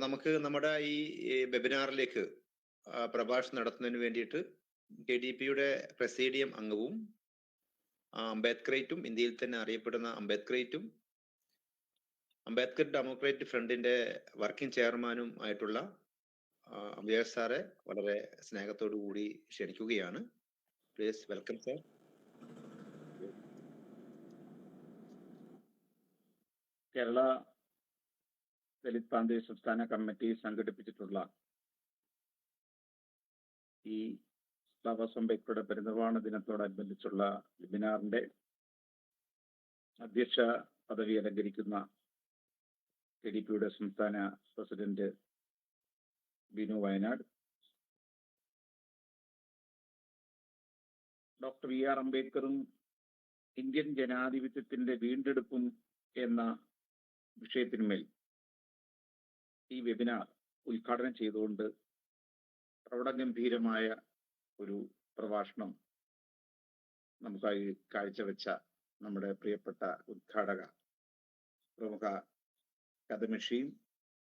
നമുക്ക് നമ്മുടെ ഈ വെബിനാറിലേക്ക് പ്രഭാഷണം നടത്തുന്നതിന് വേണ്ടിയിട്ട് KDPയുടെ പ്രസീഡിയം അംഗവും അംബേദ്കറേറ്റും, ഇന്ത്യയിൽ തന്നെ അറിയപ്പെടുന്ന അംബേദ്കറേറ്റും അംബേദ്കർ ഡെമോക്രാറ്റിക് ഫ്രണ്ടിന്റെ വർക്കിംഗ് ചെയർമാനും ആയിട്ടുള്ള അംബേദ്കർ സാറെ വളരെ സ്നേഹത്തോടു കൂടി ക്ഷണിക്കുകയാണ്. Please welcome sir. Kerala Dalit പ്രാന്തീയ സംസ്ഥാന കമ്മിറ്റി സംഘടിപ്പിച്ചിട്ടുള്ള ഈ ബാബാ സാഹേബ് അംബേദ്കറുടെ പരിനിർവാണ ദിനത്തോടനുബന്ധിച്ചുള്ള വെബിനാറിന്റെ അധ്യക്ഷ പദവി അലങ്കരിക്കുന്ന KDPയുടെ സംസ്ഥാന president Binu Wayanad, doctor BR അംബേദ്കറും ഇന്ത്യൻ ജനാധിപത്യത്തിന്റെ വീണ്ടെടുപ്പും എന്ന വിഷയത്തിന്മേൽ ഈ വെബിനാർ ഉദ്ഘാടനം ചെയ്തുകൊണ്ട് പ്രൗഢഗംഭീരമായ ഒരു പ്രഭാഷണം നമുക്കായി കാഴ്ചവെച്ച നമ്മുടെ പ്രിയപ്പെട്ട ഉദ്ഘാടക, പ്രമുഖ കഥമിഷിയും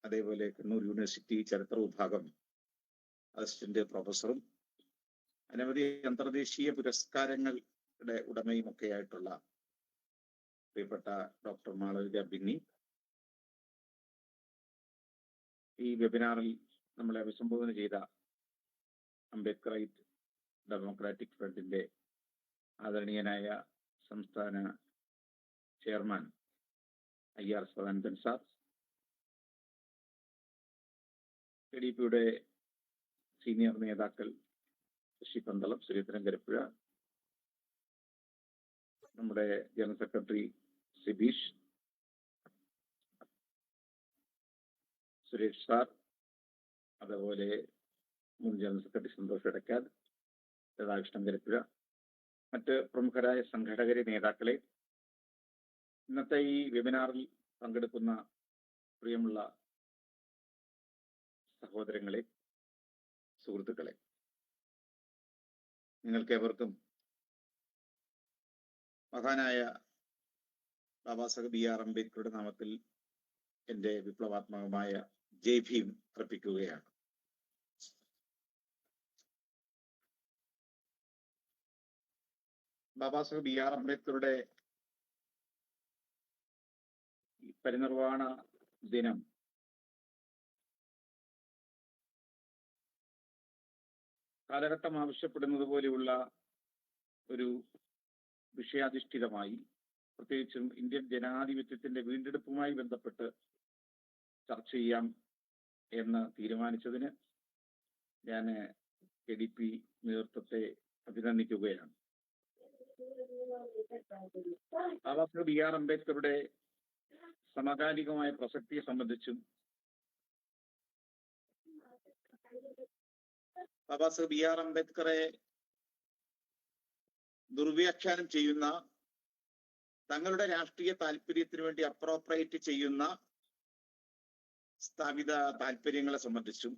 അതേപോലെ കണ്ണൂർ യൂണിവേഴ്സിറ്റി ചരിത്ര വിഭാഗം അസിസ്റ്റന്റ് പ്രൊഫസറും അനവധി അന്തർദേശീയ പുരസ്കാരങ്ങളുടെ ഉടമയും ഒക്കെ ആയിട്ടുള്ള പ്രിയപ്പെട്ട ഡോക്ടർ മാളവിക ബിന്നി, ഈ വെബിനാറിൽ നമ്മളെ അഭിസംബോധന ചെയ്ത അംബേദ്കറൈറ്റ് ഡെമോക്രാറ്റിക് ഫ്രണ്ടിന്റെ ആദരണീയനായ സംസ്ഥാന ചെയർമാൻ IR സദാനന്ദൻ സാർ, KDPയുടെ സീനിയർ നേതാക്കൾ ശശി പന്തളം, സുരേന്ദ്രൻ കരപ്പുഴ, നമ്മുടെ general secretary Sibeesh, Suresh sir, അതുപോലെ മുൻ ജനറൽ സെക്രട്ടറി സന്തോഷ് എടക്കാൽ, രാധാകൃഷ്ണൻ കരപ്പുഴ, മറ്റ് പ്രമുഖരായ സംഘടകരെ, നേതാക്കളെ, ഇന്നത്തെ ഈ വെബിനാറിൽ പങ്കെടുക്കുന്ന പ്രിയമുള്ള സഹോദരങ്ങളെ, സുഹൃത്തുക്കളെ, നിങ്ങൾക്കേവർക്കും മഹാനായ ബാബാ സാഹേബ് BR അംബേദ്കറുടെ നാമത്തിൽ എന്റെ വിപ്ലവാത്മകമായ ജയ് ഭീം അർപ്പിക്കുകയാണ്. ബാബാ സാഹേബ് BR അംബേദ്കറുടെ പരിനിർവാണ ദിനം കാലഘട്ടം ആവശ്യപ്പെടുന്നത് പോലെയുള്ള ഒരു വിഷയാധിഷ്ഠിതമായി, പ്രത്യേകിച്ചും ഇന്ത്യൻ ജനാധിപത്യത്തിന്റെ വീണ്ടെടുപ്പുമായി ബന്ധപ്പെട്ട് ചർച്ച ചെയ്യാം എന്ന് തീരുമാനിച്ചതിന് ഞാൻ KDP നേതൃത്വത്തെ അഭിനന്ദിക്കുകയാണ്. ബാബാ സാഹേബ് BR അംബേദ്കറുടെ സമകാലികമായ പ്രസക്തിയെ സംബന്ധിച്ചും ബാബാ സാഹേബ് BR അംബേദ്കറെ ദുർവ്യാഖ്യാനം ചെയ്യുന്ന, തങ്ങളുടെ രാഷ്ട്രീയ താല്പര്യത്തിന് വേണ്ടി അപ്രോപ്രിയേറ്റ് ചെയ്യുന്ന സ്ഥാപിത താല്പര്യങ്ങളെ സംബന്ധിച്ചും,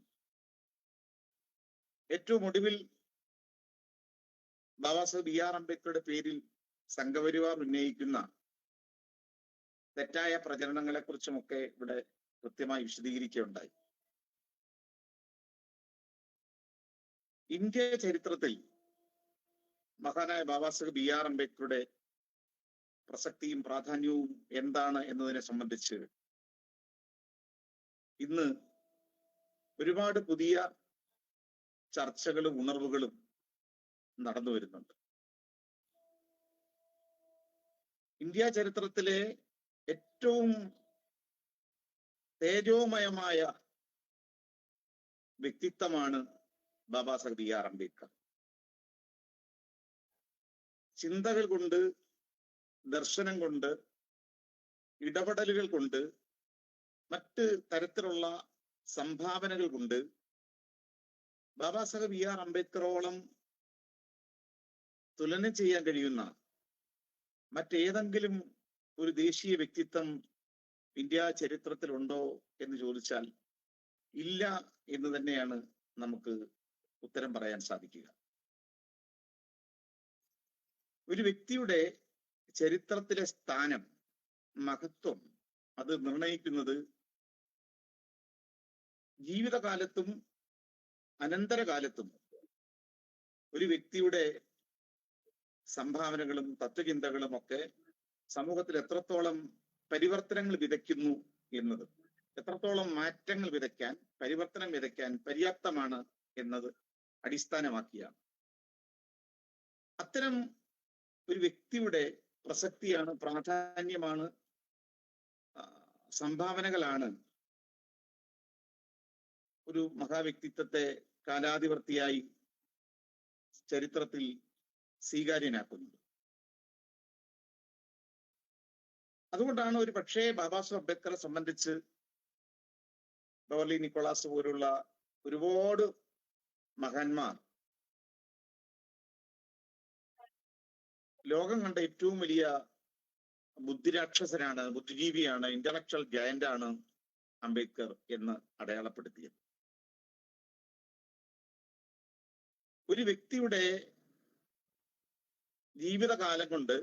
ഏറ്റവും ഒടുവിൽ ബാബാ സാഹേബ് BR അംബേദ്കറുടെ പേരിൽ സംഘപരിവാർ ഉന്നയിക്കുന്ന തെറ്റായ പ്രചരണങ്ങളെ കുറിച്ചുമൊക്കെ ഇവിടെ കൃത്യമായി വിശദീകരിക്കുകയുണ്ടായി. ഇന്ത്യ ചരിത്രത്തിൽ മഹാനായ ബാബാ സാഹേബ് BR അംബേദ്കറുടെ പ്രസക്തിയും പ്രാധാന്യവും എന്താണ് എന്നതിനെ സംബന്ധിച്ച് ഇന്ന് ഒരുപാട് പുതിയ ചർച്ചകളും ഉണർവുകളും നടന്നു വരുന്നുണ്ട്. ഇന്ത്യ ചരിത്രത്തിലെ ഏറ്റവും തേജോമയമായ വ്യക്തിത്വമാണ് ബാബാ സാഹേബ് BR അംബേദ്കർ. ചിന്തകൾ കൊണ്ട്, ദർശനം കൊണ്ട്, ഇടപെടലുകൾ കൊണ്ട്, മറ്റ് തരത്തിലുള്ള സംഭാവനകൾ കൊണ്ട് ബാബാ സാഹേബ് BR അംബേദ്കറോളം തുലനം ചെയ്യാൻ കഴിയുന്ന മറ്റേതെങ്കിലും ഒരു ദേശീയ വ്യക്തിത്വം ഇന്ത്യ ചരിത്രത്തിലുണ്ടോ എന്ന് ചോദിച്ചാൽ ഇല്ല എന്ന് തന്നെയാണ് നമുക്ക് ഉത്തരം പറയാൻ സാധിക്കുക. ഒരു വ്യക്തിയുടെ ചരിത്രത്തിലെ സ്ഥാനം, മഹത്വം, അത് നിർണയിക്കുന്നത് ജീവിതകാലത്തും അനന്തരകാലത്തും ഒരു വ്യക്തിയുടെ സംഭാവനകളും തത്വചിന്തകളും ഒക്കെ സമൂഹത്തിൽ എത്രത്തോളം പരിവർത്തനങ്ങൾ വിതയ്ക്കുന്നു എന്നത്, എത്രത്തോളം മാറ്റങ്ങൾ വിതയ്ക്കാൻ, പരിവർത്തനം വിതയ്ക്കാൻ പര്യാപ്തമാണ് എന്നത് അടിസ്ഥാനമാക്കിയാണ്. അത്തരം ഒരു വ്യക്തിയുടെ പ്രസക്തിയാണ്, പ്രാധാന്യമാണ്, സംഭാവനകളാണ് ഒരു മഹാവ്യക്തിത്വത്തെ കാലാതിവർത്തിയായി ചരിത്രത്തിൽ സ്വീകാര്യനാക്കുന്നത്. അതുകൊണ്ടാണ് ഒരു പക്ഷേ ബാബാ സാഹേബ് അംബേദ്കറെ സംബന്ധിച്ച് ബവർലി നിക്കോളാസ് പോലുള്ള ഒരുപാട് മഹാന്മാർ ലോകം കണ്ട ഏറ്റവും വലിയ ബുദ്ധിരാക്ഷസനാണ്, ബുദ്ധിജീവിയാണ്, ഇന്റലക്ച്വൽ ജയന്റ് ആണ് അംബേദ്കർ എന്ന് അടയാളപ്പെടുത്തിയത്. ഒരു വ്യക്തിയുടെ ജീവിതകാലം കൊണ്ട്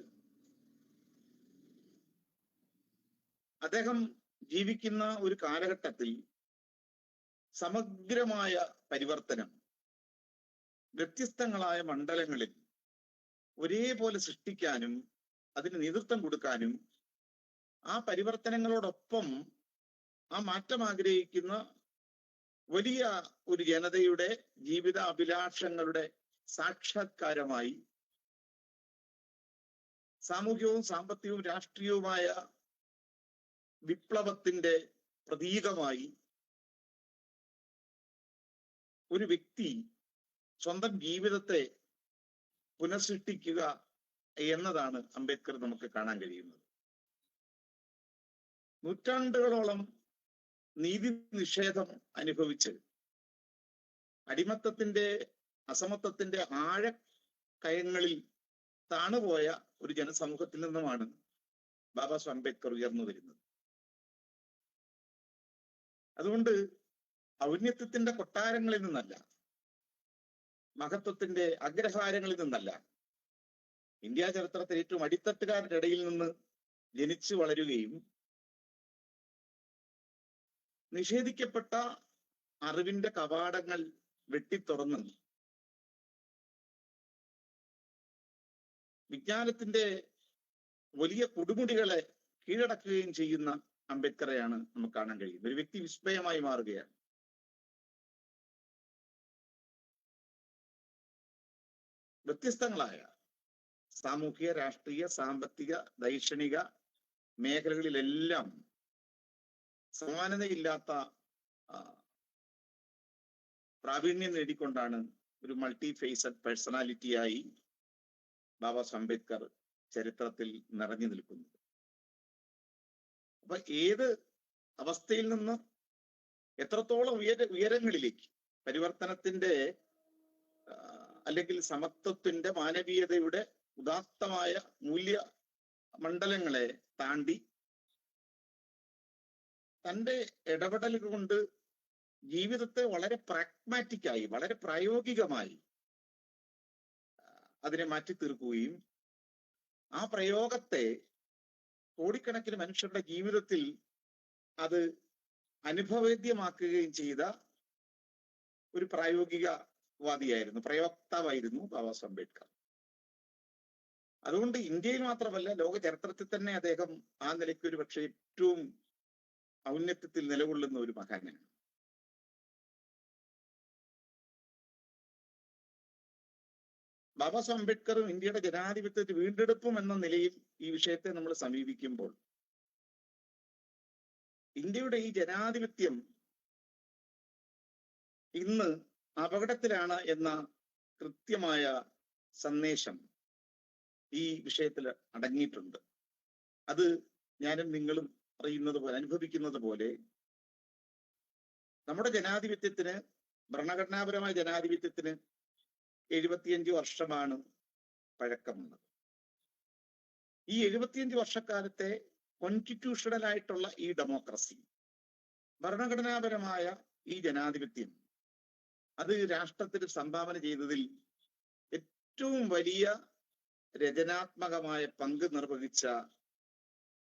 അദ്ദേഹം ജീവിക്കുന്ന ഒരു കാലഘട്ടത്തിൽ സമഗ്രമായ പരിവർത്തനം വ്യത്യസ്തങ്ങളായ മണ്ഡലങ്ങളിൽ ഒരേപോലെ സൃഷ്ടിക്കാനും അതിന് നേതൃത്വം കൊടുക്കാനും ആ പരിവർത്തനങ്ങളോടൊപ്പം ആ മാറ്റം ആഗ്രഹിക്കുന്ന വലിയ ഒരു ജനതയുടെ ജീവിത അഭിലാഷങ്ങളുടെ സാക്ഷാത്കാരമായി സാമൂഹികവും സാമ്പത്തികവും രാഷ്ട്രീയവുമായ വിപ്ലവത്തിന്റെ പ്രതീകമായി ഒരു വ്യക്തി സ്വന്തം ജീവിതത്തെ പുനഃസൃഷ്ടിക്കുക എന്നതാണ് അംബേദ്കർ നമുക്ക് കാണാൻ കഴിയുന്നത്. നൂറ്റാണ്ടുകളോളം നീതി നിഷേധം അനുഭവിച്ച് അടിമത്തത്തിന്റെ അസമത്വത്തിന്റെ ആഴക്കയങ്ങളിൽ താണുപോയ ഒരു ജനസമൂഹത്തിൽ നിന്നുമാണ് ബാബാ സാഹേബ് അംബേദ്കർ ഉയർന്നു വരുന്നത്. അതുകൊണ്ട് ഔന്നത്യത്തിന്റെ കൊട്ടാരങ്ങളിൽ നിന്നല്ല, മഹത്വത്തിന്റെ അഗ്രഹാരങ്ങളിൽ നിന്നല്ല, ഇന്ത്യ ചരിത്രത്തിൽ ഏറ്റവും അടിത്തട്ടുകാരുടെ ഇടയിൽ നിന്ന് ജനിച്ചു വളരുകയും നിഷേധിക്കപ്പെട്ട അറിവിന്റെ കവാടങ്ങൾ വെട്ടിത്തുറന്ന് വിജ്ഞാനത്തിന്റെ വലിയ കൊടുമുടികളെ കീഴടക്കുകയും ചെയ്യുന്ന അംബേദ്കറെയാണ് നമുക്ക് കാണാൻ കഴിയുന്നത്. ഒരു വ്യക്തി വിസ്മയമായി മാറുകയാണ്. വ്യത്യസ്തങ്ങളായ സാമൂഹിക, രാഷ്ട്രീയ, സാമ്പത്തിക, ദൈക്ഷണിക മേഖലകളിലെല്ലാം സമാനതയില്ലാത്ത പ്രാവീണ്യം നേടിക്കൊണ്ടാണ് ഒരു മൾട്ടി ഫേസഡ് പേഴ്സണാലിറ്റിയായി ബാബാ സാഹേബ് അംബേദ്കർ ചരിത്രത്തിൽ നിറഞ്ഞു നിൽക്കുന്നത്. അപ്പൊ ഏത് അവസ്ഥയിൽ നിന്ന് എത്രത്തോളം ഉയരങ്ങളിലേക്ക് പരിവർത്തനത്തിന്റെ അല്ലെങ്കിൽ സമത്വത്തിന്റെ, മാനവീയതയുടെ ഉദാത്തമായ മൂല്യ മണ്ഡലങ്ങളെ താണ്ടി തന്റെ ഇടപെടൽ കൊണ്ട് ജീവിതത്തെ വളരെ പ്രാഗ്മാറ്റിക്കായി, വളരെ പ്രായോഗികമായി അതിനെ മാറ്റി തീർക്കുകയും ആ പ്രയോഗത്തെ കോടിക്കണക്കിന് മനുഷ്യരുടെ ജീവിതത്തിൽ അത് അനുഭവവേദ്യമാക്കുകയും ചെയ്ത ഒരു പ്രായോഗികവാദിയായിരുന്നു, പ്രയോക്താവായിരുന്നു ബാബാ സാഹേബ് അംബേദ്കർ. അതുകൊണ്ട് ഇന്ത്യയിൽ മാത്രമല്ല, ലോക ചരിത്രത്തിൽ തന്നെ അദ്ദേഹം ആ നിലയ്ക്ക് ഒരു പക്ഷേ ഏറ്റവും ഔന്നത്യത്തിൽ നിലകൊള്ളുന്ന ഒരു മഹാനാണ്. ബാബാ സാഹേബ് അംബേദ്കറും ഇന്ത്യയുടെ ജനാധിപത്യത്തെ വീണ്ടെടുപ്പും എന്ന നിലയിൽ ഈ വിഷയത്തെ നമ്മൾ സമീപിക്കുമ്പോൾ ഇന്ത്യയുടെ ഈ ജനാധിപത്യം ഇന്ന് അപകടത്തിലാണ് എന്ന കൃത്യമായ സന്ദേശം ഈ വിഷയത്തിൽ അടങ്ങിയിട്ടുണ്ട്. അത് ഞാനും നിങ്ങളും അറിയുന്നത് പോലെ, അനുഭവിക്കുന്നത് പോലെ നമ്മുടെ ജനാധിപത്യത്തിന്, ഭരണഘടനാപരമായ ജനാധിപത്യത്തിന് 75 വർഷമാണ് പഴക്കമുള്ളത്. ഈ 75 വർഷക്കാലത്തെ കോൺസ്റ്റിറ്റ്യൂഷണൽ ആയിട്ടുള്ള ഈ ഡെമോക്രസി, ഭരണഘടനാപരമായ ഈ ജനാധിപത്യം, അത് രാഷ്ട്രത്തിന് സംഭാവന ചെയ്തതിൽ ഏറ്റവും വലിയ രചനാത്മകമായ പങ്ക് നിർവഹിച്ച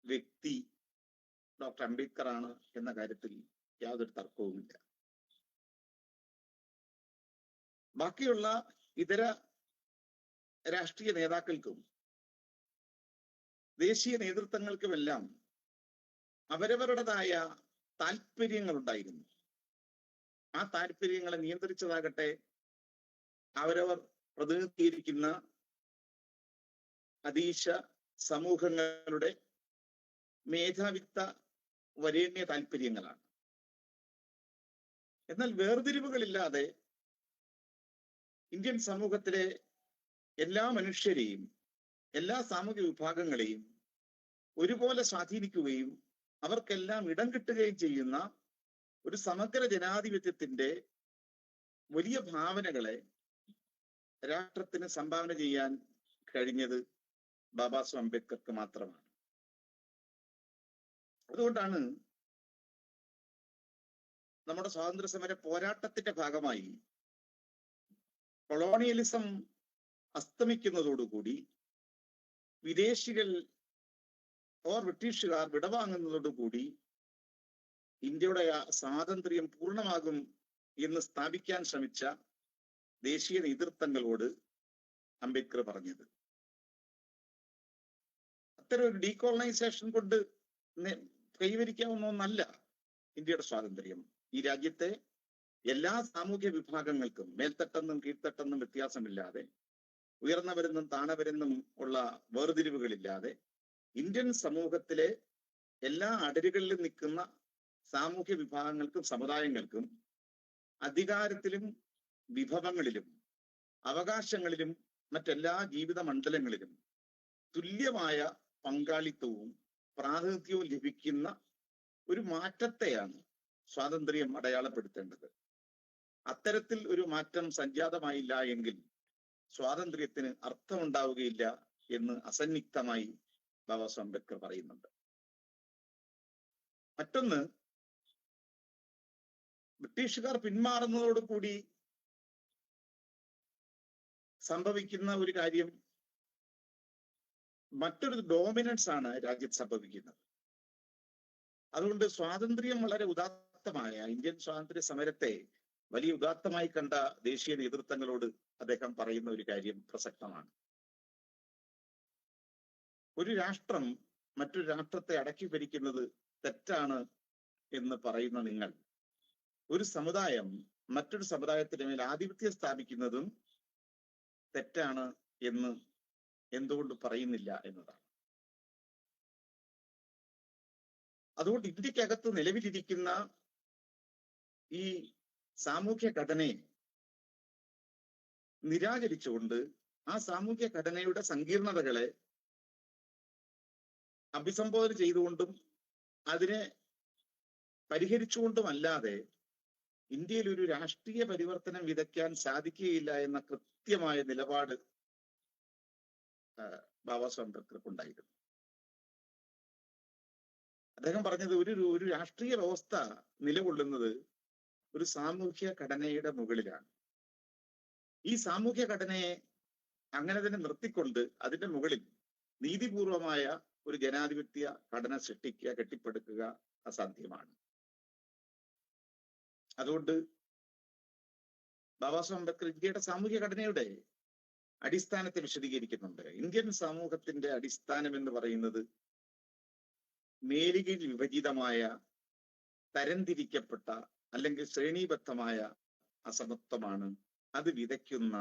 വ്യക്തി ഡോക്ടർ അംബേദ്കർ ആണ് എന്ന കാര്യത്തിൽ യാതൊരു തർക്കവുമില്ല. ബാക്കിയുള്ള ഇതര രാഷ്ട്രീയ നേതാക്കൾക്കും ദേശീയ നേതൃത്വങ്ങൾക്കുമെല്ലാം അവരവരുടേതായ താല്പര്യങ്ങൾ ഉണ്ടായിരുന്നു. ആ താല്പര്യങ്ങളെ നിയന്ത്രിച്ചതാകട്ടെ അവരവർ പ്രതിനിധീകരിക്കുന്ന അതീശ സമൂഹങ്ങളുടെ മേധാവിത്വ വരേണ്യ താല്പര്യങ്ങളാണ്. എന്നാൽ വേർതിരിവുകളില്ലാതെ ഇന്ത്യൻ സമൂഹത്തിലെ എല്ലാ മനുഷ്യരെയും എല്ലാ സാമൂഹിക വിഭാഗങ്ങളെയും ഒരുപോലെ സ്വാധീനിക്കുകയും അവർക്കെല്ലാം ഇടം കിട്ടുകയും ചെയ്യുന്ന ഒരു സമഗ്ര ജനാധിപത്യത്തിന്റെ വലിയ ഭാവനകളെ രാഷ്ട്രത്തിന് സംഭാവന ചെയ്യാൻ കഴിഞ്ഞത് ബാബാ സാഹേബ് അംബേദ്കർക്ക് മാത്രമാണ്. അതുകൊണ്ടാണ് നമ്മുടെ സ്വാതന്ത്ര്യ സമര പോരാട്ടത്തിന്റെ ഭാഗമായി കൊളോണിയലിസം അസ്തമിക്കുന്നതോടുകൂടി വിദേശികൾ ബ്രിട്ടീഷുകാർ വിടവാങ്ങുന്നതോടുകൂടി ഇന്ത്യയുടെ സ്വാതന്ത്ര്യം പൂർണ്ണമാകും എന്ന് സ്ഥാപിക്കാൻ ശ്രമിച്ച ദേശീയ നേതൃത്വങ്ങളോട് അംബേദ്കർ പറഞ്ഞത്. അത്തരം ഒരു ഡീകോളനൈസേഷൻ കൊണ്ട് കൈവരിക്കാവുന്ന ഒന്നല്ല ഇന്ത്യയുടെ സ്വാതന്ത്ര്യം. ഈ രാജ്യത്തെ എല്ലാ സാമൂഹ്യ വിഭാഗങ്ങൾക്കും മേൽത്തട്ടെന്നും കീഴ്ത്തട്ടെന്നും വ്യത്യാസമില്ലാതെ, ഉയർന്നവരെന്നും താണവരെന്നും ഉള്ള വേർതിരിവുകളില്ലാതെ ഇന്ത്യൻ സമൂഹത്തിലെ എല്ലാ അടരുകളിലും നിൽക്കുന്ന സാമൂഹ്യ വിഭാഗങ്ങൾക്കും സമുദായങ്ങൾക്കും അധികാരത്തിലും വിഭവങ്ങളിലും അവകാശങ്ങളിലും മറ്റെല്ലാ ജീവിത മണ്ഡലങ്ങളിലും തുല്യമായ പങ്കാളിത്തവും പ്രാതിനിധ്യവും ലഭിക്കുന്ന ഒരു മാറ്റത്തെയാണ് സ്വാതന്ത്ര്യം അടയാളപ്പെടുത്തേണ്ടത്. അത്തരത്തിൽ ഒരു മാറ്റം സംജാതമായില്ല എങ്കിൽ സ്വാതന്ത്ര്യത്തിന് അർത്ഥമുണ്ടാവുകയില്ല എന്ന് അസന്നിഗ്ധമായി ബാബാ സാഹേബ് അംബേദ്കർ പറയുന്നുണ്ട്. മറ്റൊന്ന്, ബ്രിട്ടീഷുകാർ പിന്മാറുന്നതോടുകൂടി സംഭവിക്കുന്ന ഒരു കാര്യം, മറ്റൊരു ഡോമിനൻസ് ആണ് രാജ്യത്ത് സംഭവിക്കുന്നത്. അതുകൊണ്ട് സ്വാതന്ത്ര്യം വളരെ ഉദാത്തമായ ഇന്ത്യൻ സ്വാതന്ത്ര്യ സമരത്തെ വലിയ ഉദാത്തമായി കണ്ട ദേശീയ നേതൃത്വങ്ങളോട് അദ്ദേഹം പറയുന്ന ഒരു കാര്യം പ്രസക്തമാണ്. ഒരു രാഷ്ട്രം മറ്റൊരു രാഷ്ട്രത്തെ അടക്കി ഭരിക്കുന്നത് തെറ്റാണ് എന്ന് പറയുന്ന നിങ്ങൾ, ഒരു സമുദായം മറ്റൊരു സമുദായത്തിന് മേൽ ആധിപത്യം സ്ഥാപിക്കുന്നതും തെറ്റാണ് എന്ന് എന്തുകൊണ്ട് പറയുന്നില്ല എന്നതാണ്. അതുകൊണ്ട് ഇന്ത്യക്കകത്ത് നിലവിലിരിക്കുന്ന ഈ സാമൂഹ്യ ഘടനയെ നിരാകരിച്ചുകൊണ്ട് ആ സാമൂഹ്യ ഘടനയുടെ സങ്കീർണതകളെ അഭിസംബോധന ചെയ്തുകൊണ്ടും അതിനെ പരിഹരിച്ചുകൊണ്ടുമല്ലാതെ ഇന്ത്യയിൽ ഒരു രാഷ്ട്രീയ പരിവർത്തനം വിതയ്ക്കാൻ സാധിക്കുകയില്ല എന്ന കൃത്യമായ നിലപാട് ബാബാ സാഹേബ് അംബേദ്കർക്കുണ്ടായിരുന്നു. അദ്ദേഹം പറഞ്ഞത് ഒരു രാഷ്ട്രീയ വ്യവസ്ഥ നിലകൊള്ളുന്നത് ഒരു സാമൂഹ്യ ഘടനയുടെ മുകളിലാണ്. ഈ സാമൂഹ്യ ഘടനയെ അങ്ങനെ തന്നെ നിർത്തിക്കൊണ്ട് അതിന്റെ മുകളിൽ നീതിപൂർവമായ ഒരു ജനാധിപത്യ ഘടന സൃഷ്ടിക്കുക, കെട്ടിപ്പടുക്കുക അസാധ്യമാണ്. അതുകൊണ്ട് ബാബാ സാഹേബ് അംബേദ്കർ ഇന്ത്യയുടെ സാമൂഹ്യ ഘടനയുടെ അടിസ്ഥാനത്തെ വിശദീകരിക്കുന്നുണ്ട്. ഇന്ത്യൻ സമൂഹത്തിന്റെ അടിസ്ഥാനം എന്ന് പറയുന്നത് മേലുകീഴ് വിഭജിതമായ, തരംതിരിക്കപ്പെട്ട അല്ലെങ്കിൽ ശ്രേണീബദ്ധമായ അസമത്വമാണ്. അത് വിതയ്ക്കുന്ന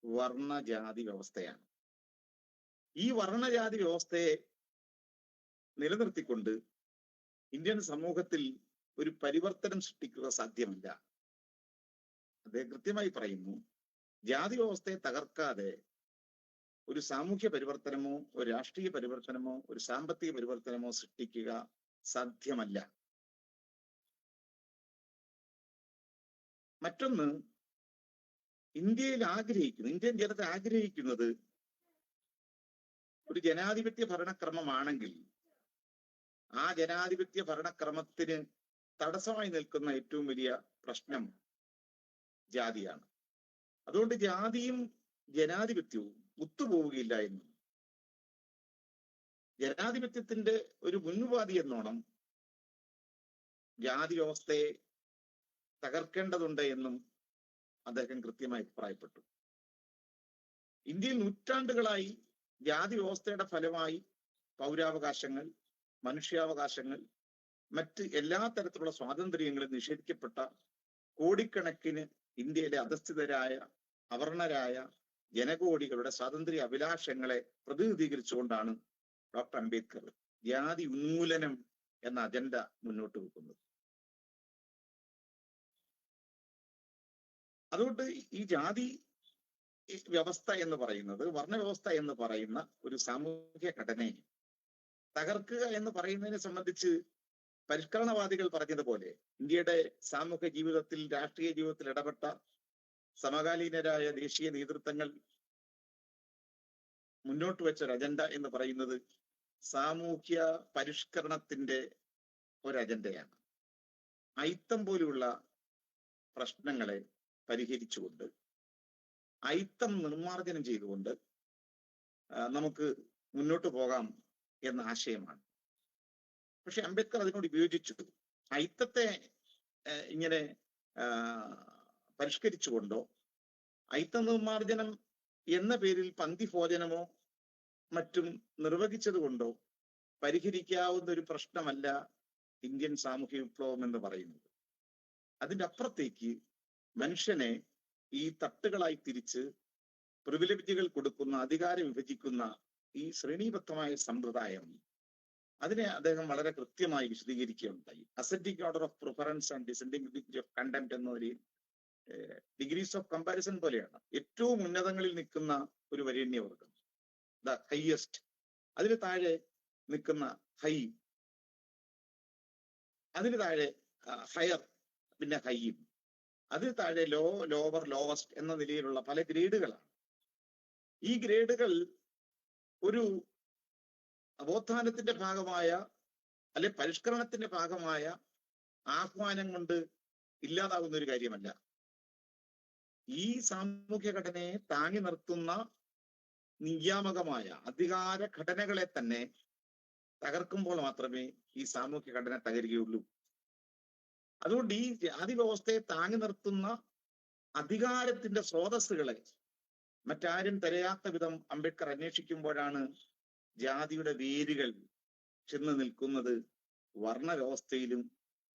വർണ്ണജാതി വ്യവസ്ഥയാണ്. ഈ വർണ്ണജാതി വ്യവസ്ഥയെ നിലനിർത്തിക്കൊണ്ട് ഇന്ത്യൻ സമൂഹത്തിൽ ഒരു പരിവർത്തനം സൃഷ്ടിക്കുക സാധ്യമല്ല. അദ്ദേഹം കൃത്യമായി പറയുന്നു, ജാതി വ്യവസ്ഥയെ തകർക്കാതെ ഒരു സാമൂഹ്യ പരിവർത്തനമോ ഒരു രാഷ്ട്രീയ പരിവർത്തനമോ ഒരു സാമ്പത്തിക പരിവർത്തനമോ സൃഷ്ടിക്കുക സാധ്യമല്ല. മറ്റൊന്ന്, ഇന്ത്യൻ ജനത ആഗ്രഹിക്കുന്നത് ഒരു ജനാധിപത്യ ഭരണക്രമമാണെങ്കിൽ ആ ജനാധിപത്യ ഭരണക്രമത്തിന് തടസ്സമായി നിൽക്കുന്ന ഏറ്റവും വലിയ പ്രശ്നം ജാതിയാണ്. അതുകൊണ്ട് ജാതിയും ജനാധിപത്യവും ഒത്തുപോവുകയില്ല എന്നും ജനാധിപത്യത്തിന്റെ ഒരു മുൻവാദി എന്നോണം ജാതി വ്യവസ്ഥയെ തകർക്കേണ്ടതുണ്ട് എന്നും അദ്ദേഹം കൃത്യമായി അഭിപ്രായപ്പെട്ടു. ഇന്ത്യയിൽ നൂറ്റാണ്ടുകളായി ജാതി വ്യവസ്ഥയുടെ ഫലമായി പൗരാവകാശങ്ങൾ, മനുഷ്യാവകാശങ്ങൾ, മറ്റ് എല്ലാ തരത്തിലുള്ള സ്വാതന്ത്ര്യങ്ങളും നിഷേധിക്കപ്പെട്ട കോടിക്കണക്കിന് ഇന്ത്യയിലെ അധസ്ഥിതരായ അവർണരായ ജനകോടികളുടെ സ്വാതന്ത്ര്യ അഭിലാഷങ്ങളെ പ്രതിനിധീകരിച്ചുകൊണ്ടാണ് ഡോക്ടർ അംബേദ്കർ ജാതി ഉന്മൂലനം എന്ന അജണ്ട മുന്നോട്ട് വെക്കുന്നത്. അതുകൊണ്ട് ഈ ജാതി വ്യവസ്ഥ എന്ന് പറയുന്നത്, വർണ്ണവ്യവസ്ഥ എന്ന് പറയുന്ന ഒരു സാമൂഹ്യ ഘടനയെ തകർക്കുക എന്ന് പറയുന്നതിനെ സംബന്ധിച്ച് പരിഷ്കരണവാദികൾ പറഞ്ഞതുപോലെ ഇന്ത്യയുടെ സാമൂഹ്യ ജീവിതത്തിൽ, രാഷ്ട്രീയ ജീവിതത്തിൽ ഇടപെട്ട സമകാലീനരായ ദേശീയ നേതൃത്വങ്ങൾ മുന്നോട്ട് വെച്ച ഒരു അജണ്ട എന്ന് പറയുന്നത് സാമൂഹ്യ പരിഷ്കരണത്തിന്റെ ഒരു അജണ്ടയാണ്. അയിത്തം പോലുള്ള പ്രശ്നങ്ങളെ പരിഹരിച്ചുകൊണ്ട്, അയിത്തം നിർമ്മാർജ്ജനം ചെയ്തുകൊണ്ട് നമുക്ക് മുന്നോട്ട് പോകാം എന്ന ആശയമാണ്. പക്ഷെ അംബേദ്കർ അതിനോട് വിയോജിച്ചു. അയിത്തത്തെ ഇങ്ങനെ പരിഷ്കരിച്ചുകൊണ്ടോ അയിത്ത നിർമ്മാർജ്ജനം എന്ന പേരിൽ പന്തിഭോജനമോ മറ്റും നിർവഹിച്ചത് കൊണ്ടോ പരിഹരിക്കാവുന്ന ഒരു പ്രശ്നമല്ല ഇന്ത്യൻ സാമൂഹ്യ വിപ്ലവം എന്ന് പറയുന്നത്. അതിൻ്റെ അപ്പുറത്തേക്ക് മനുഷ്യനെ ഈ തട്ടുകളായി തിരിച്ച് പ്രിവിലേജുകൾ കൊടുക്കുന്ന, അധികാരം വിഭജിക്കുന്ന ഈ ശ്രേണീബദ്ധമായ സമ്പ്രദായം, അതിനെ അദ്ദേഹം വളരെ കൃത്യമായി വിശദീകരിക്കുകയുണ്ടായി. Ascending order of preference and descending degree of contempt എന്ന ഒരു ഡിഗ്രീസ് ഓഫ് കമ്പാരിസൺ പോലെയാണ്. ഏറ്റവും ഉന്നതങ്ങളിൽ നിൽക്കുന്ന ഒരു വരേണ്യവർഗം, ദ ഹൈയസ്റ്റ്, അതിന് താഴെ നിൽക്കുന്ന ഹൈ, അതിന് താഴെ ഹയർ, പിന്നെ ഹൈയും, അതിന് താഴെ ലോ, ലോവർ, ലോവസ്റ്റ് എന്ന നിലയിലുള്ള പല ഗ്രേഡുകളാണ്. ഈ ഗ്രേഡുകൾ ഒരു നവോത്ഥാനത്തിന്റെ ഭാഗമായ അല്ലെ പരിഷ്കരണത്തിന്റെ ഭാഗമായ ആഹ്വാനം കൊണ്ട് ഇല്ലാതാകുന്ന ഒരു കാര്യമല്ല. ഈ സാമൂഹ്യ ഘടനയെ താങ്ങി നിർത്തുന്ന നിയാമകമായ അധികാര ഘടനകളെ തന്നെ തകർക്കുമ്പോൾ മാത്രമേ ഈ സാമൂഹ്യ ഘടന തകരുകയുള്ളൂ. അതുകൊണ്ട് ഈ ജാതി വ്യവസ്ഥയെ താങ്ങി നിർത്തുന്ന അധികാരത്തിന്റെ സ്രോതസ്സുകളെ മറ്റാരും തിരയാത്ത വിധം അംബേദ്കർ അന്വേഷിക്കുമ്പോഴാണ് ജാതിയുടെ വേരുകൾ ചെന്ന് നിൽക്കുന്നത് വർണ്ണവ്യവസ്ഥയിലും,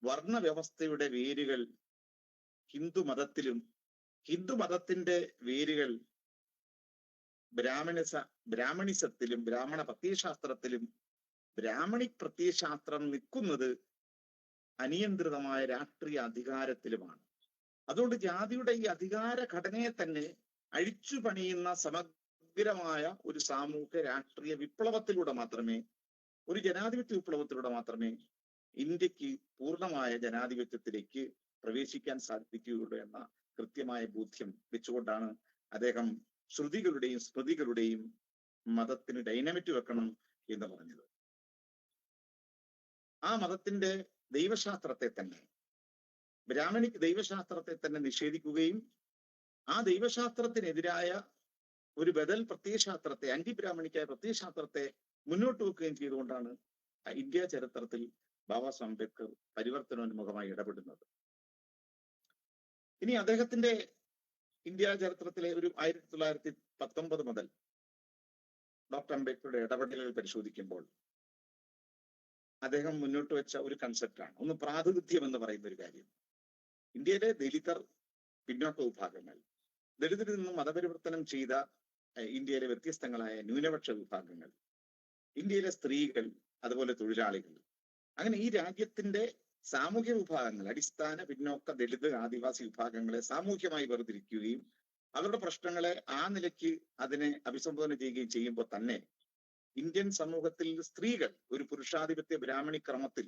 വർണ്ണവ്യവസ്ഥയുടെ വേരുകൾ ഹിന്ദുമതത്തിലും, ഹിന്ദുമതത്തിന്റെ വേരുകൾ ബ്രാഹ്മണിസത്തിലും, ബ്രാഹ്മണ പ്രത്യയശാസ്ത്രത്തിലും, ബ്രാഹ്മണി പ്രത്യയശാസ്ത്രം നിൽക്കുന്നത് അനിയന്ത്രിതമായ രാഷ്ട്രീയ അധികാരത്തിലുമാണ്. അതുകൊണ്ട് ജാതിയുടെ ഈ അധികാര ഘടനയെ തന്നെ അഴിച്ചു പണിയുന്ന സമഗ്രമായ ഒരു സാമൂഹ്യ രാഷ്ട്രീയ വിപ്ലവത്തിലൂടെ മാത്രമേ, ഒരു ജനാധിപത്യ വിപ്ലവത്തിലൂടെ മാത്രമേ ഇന്ത്യക്ക് പൂർണ്ണമായ ജനാധിപത്യത്തിലേക്ക് പ്രവേശിക്കാൻ സാധിക്കുകയുള്ളൂ എന്ന കൃത്യമായ ബോധ്യം വെച്ചുകൊണ്ടാണ് അദ്ദേഹം ശ്രുതികളുടെയും സ്മൃതികളുടെയും മതത്തിന് ഡൈനാമിറ്റ് വെക്കണം എന്ന് പറഞ്ഞത്. ആ മതത്തിന്റെ ദൈവശാസ്ത്രത്തെ തന്നെ, ബ്രാഹ്മണിക് ദൈവശാസ്ത്രത്തെ തന്നെ നിഷേധിക്കുകയും ആ ദൈവശാസ്ത്രത്തിനെതിരായ ഒരു ബദൽ പ്രത്യയശാസ്ത്രത്തെ, ആന്റി ബ്രാഹ്മണിക്കായ പ്രത്യയശാസ്ത്രത്തെ മുന്നോട്ട് വെക്കുകയും ചെയ്തുകൊണ്ടാണ് ഇന്ത്യ ചരിത്രത്തിൽ ബാബാ സാഹേബ് അംബേദ്കർ പരിവർത്തനോന്മുഖമായി ഇടപെടുന്നത്. ഇനി അദ്ദേഹത്തിന്റെ ഇന്ത്യ ചരിത്രത്തിലെ ഒരു 1919 മുതൽ ഡോക്ടർ അംബേദ്കറുടെ ഇടപെടലുകൾ പരിശോധിക്കുമ്പോൾ അദ്ദേഹം മുന്നോട്ട് വെച്ച ഒരു കൺസെപ്റ്റാണ് ഒന്ന് പ്രാതിനിധ്യം എന്ന് പറയുന്ന ഒരു കാര്യം. ഇന്ത്യയിലെ ദലിതർ, പിന്നോക്ക വിഭാഗങ്ങൾ, ദലിതരിൽ നിന്നും മതപരിവർത്തനം ചെയ്ത ഇന്ത്യയിലെ വ്യത്യസ്തങ്ങളായ ന്യൂനപക്ഷ വിഭാഗങ്ങൾ, ഇന്ത്യയിലെ സ്ത്രീകൾ, അതുപോലെ തൊഴിലാളികൾ, അങ്ങനെ ഈ രാജ്യത്തിന്റെ സാമൂഹ്യ വിഭാഗങ്ങൾ, അടിസ്ഥാന പിന്നോക്ക ദലിത് ആദിവാസി വിഭാഗങ്ങളെ സാമൂഹ്യമായി വേർതിരിക്കുകയും അവരുടെ പ്രശ്നങ്ങളെ ആ നിലയ്ക്ക് അതിനെ അഭിസംബോധന ചെയ്യുകയും ചെയ്യുമ്പോൾ തന്നെ ഇന്ത്യൻ സമൂഹത്തിൽ സ്ത്രീകൾ ഒരു പുരുഷാധിപത്യ ബ്രാഹ്മണി ക്രമത്തിൽ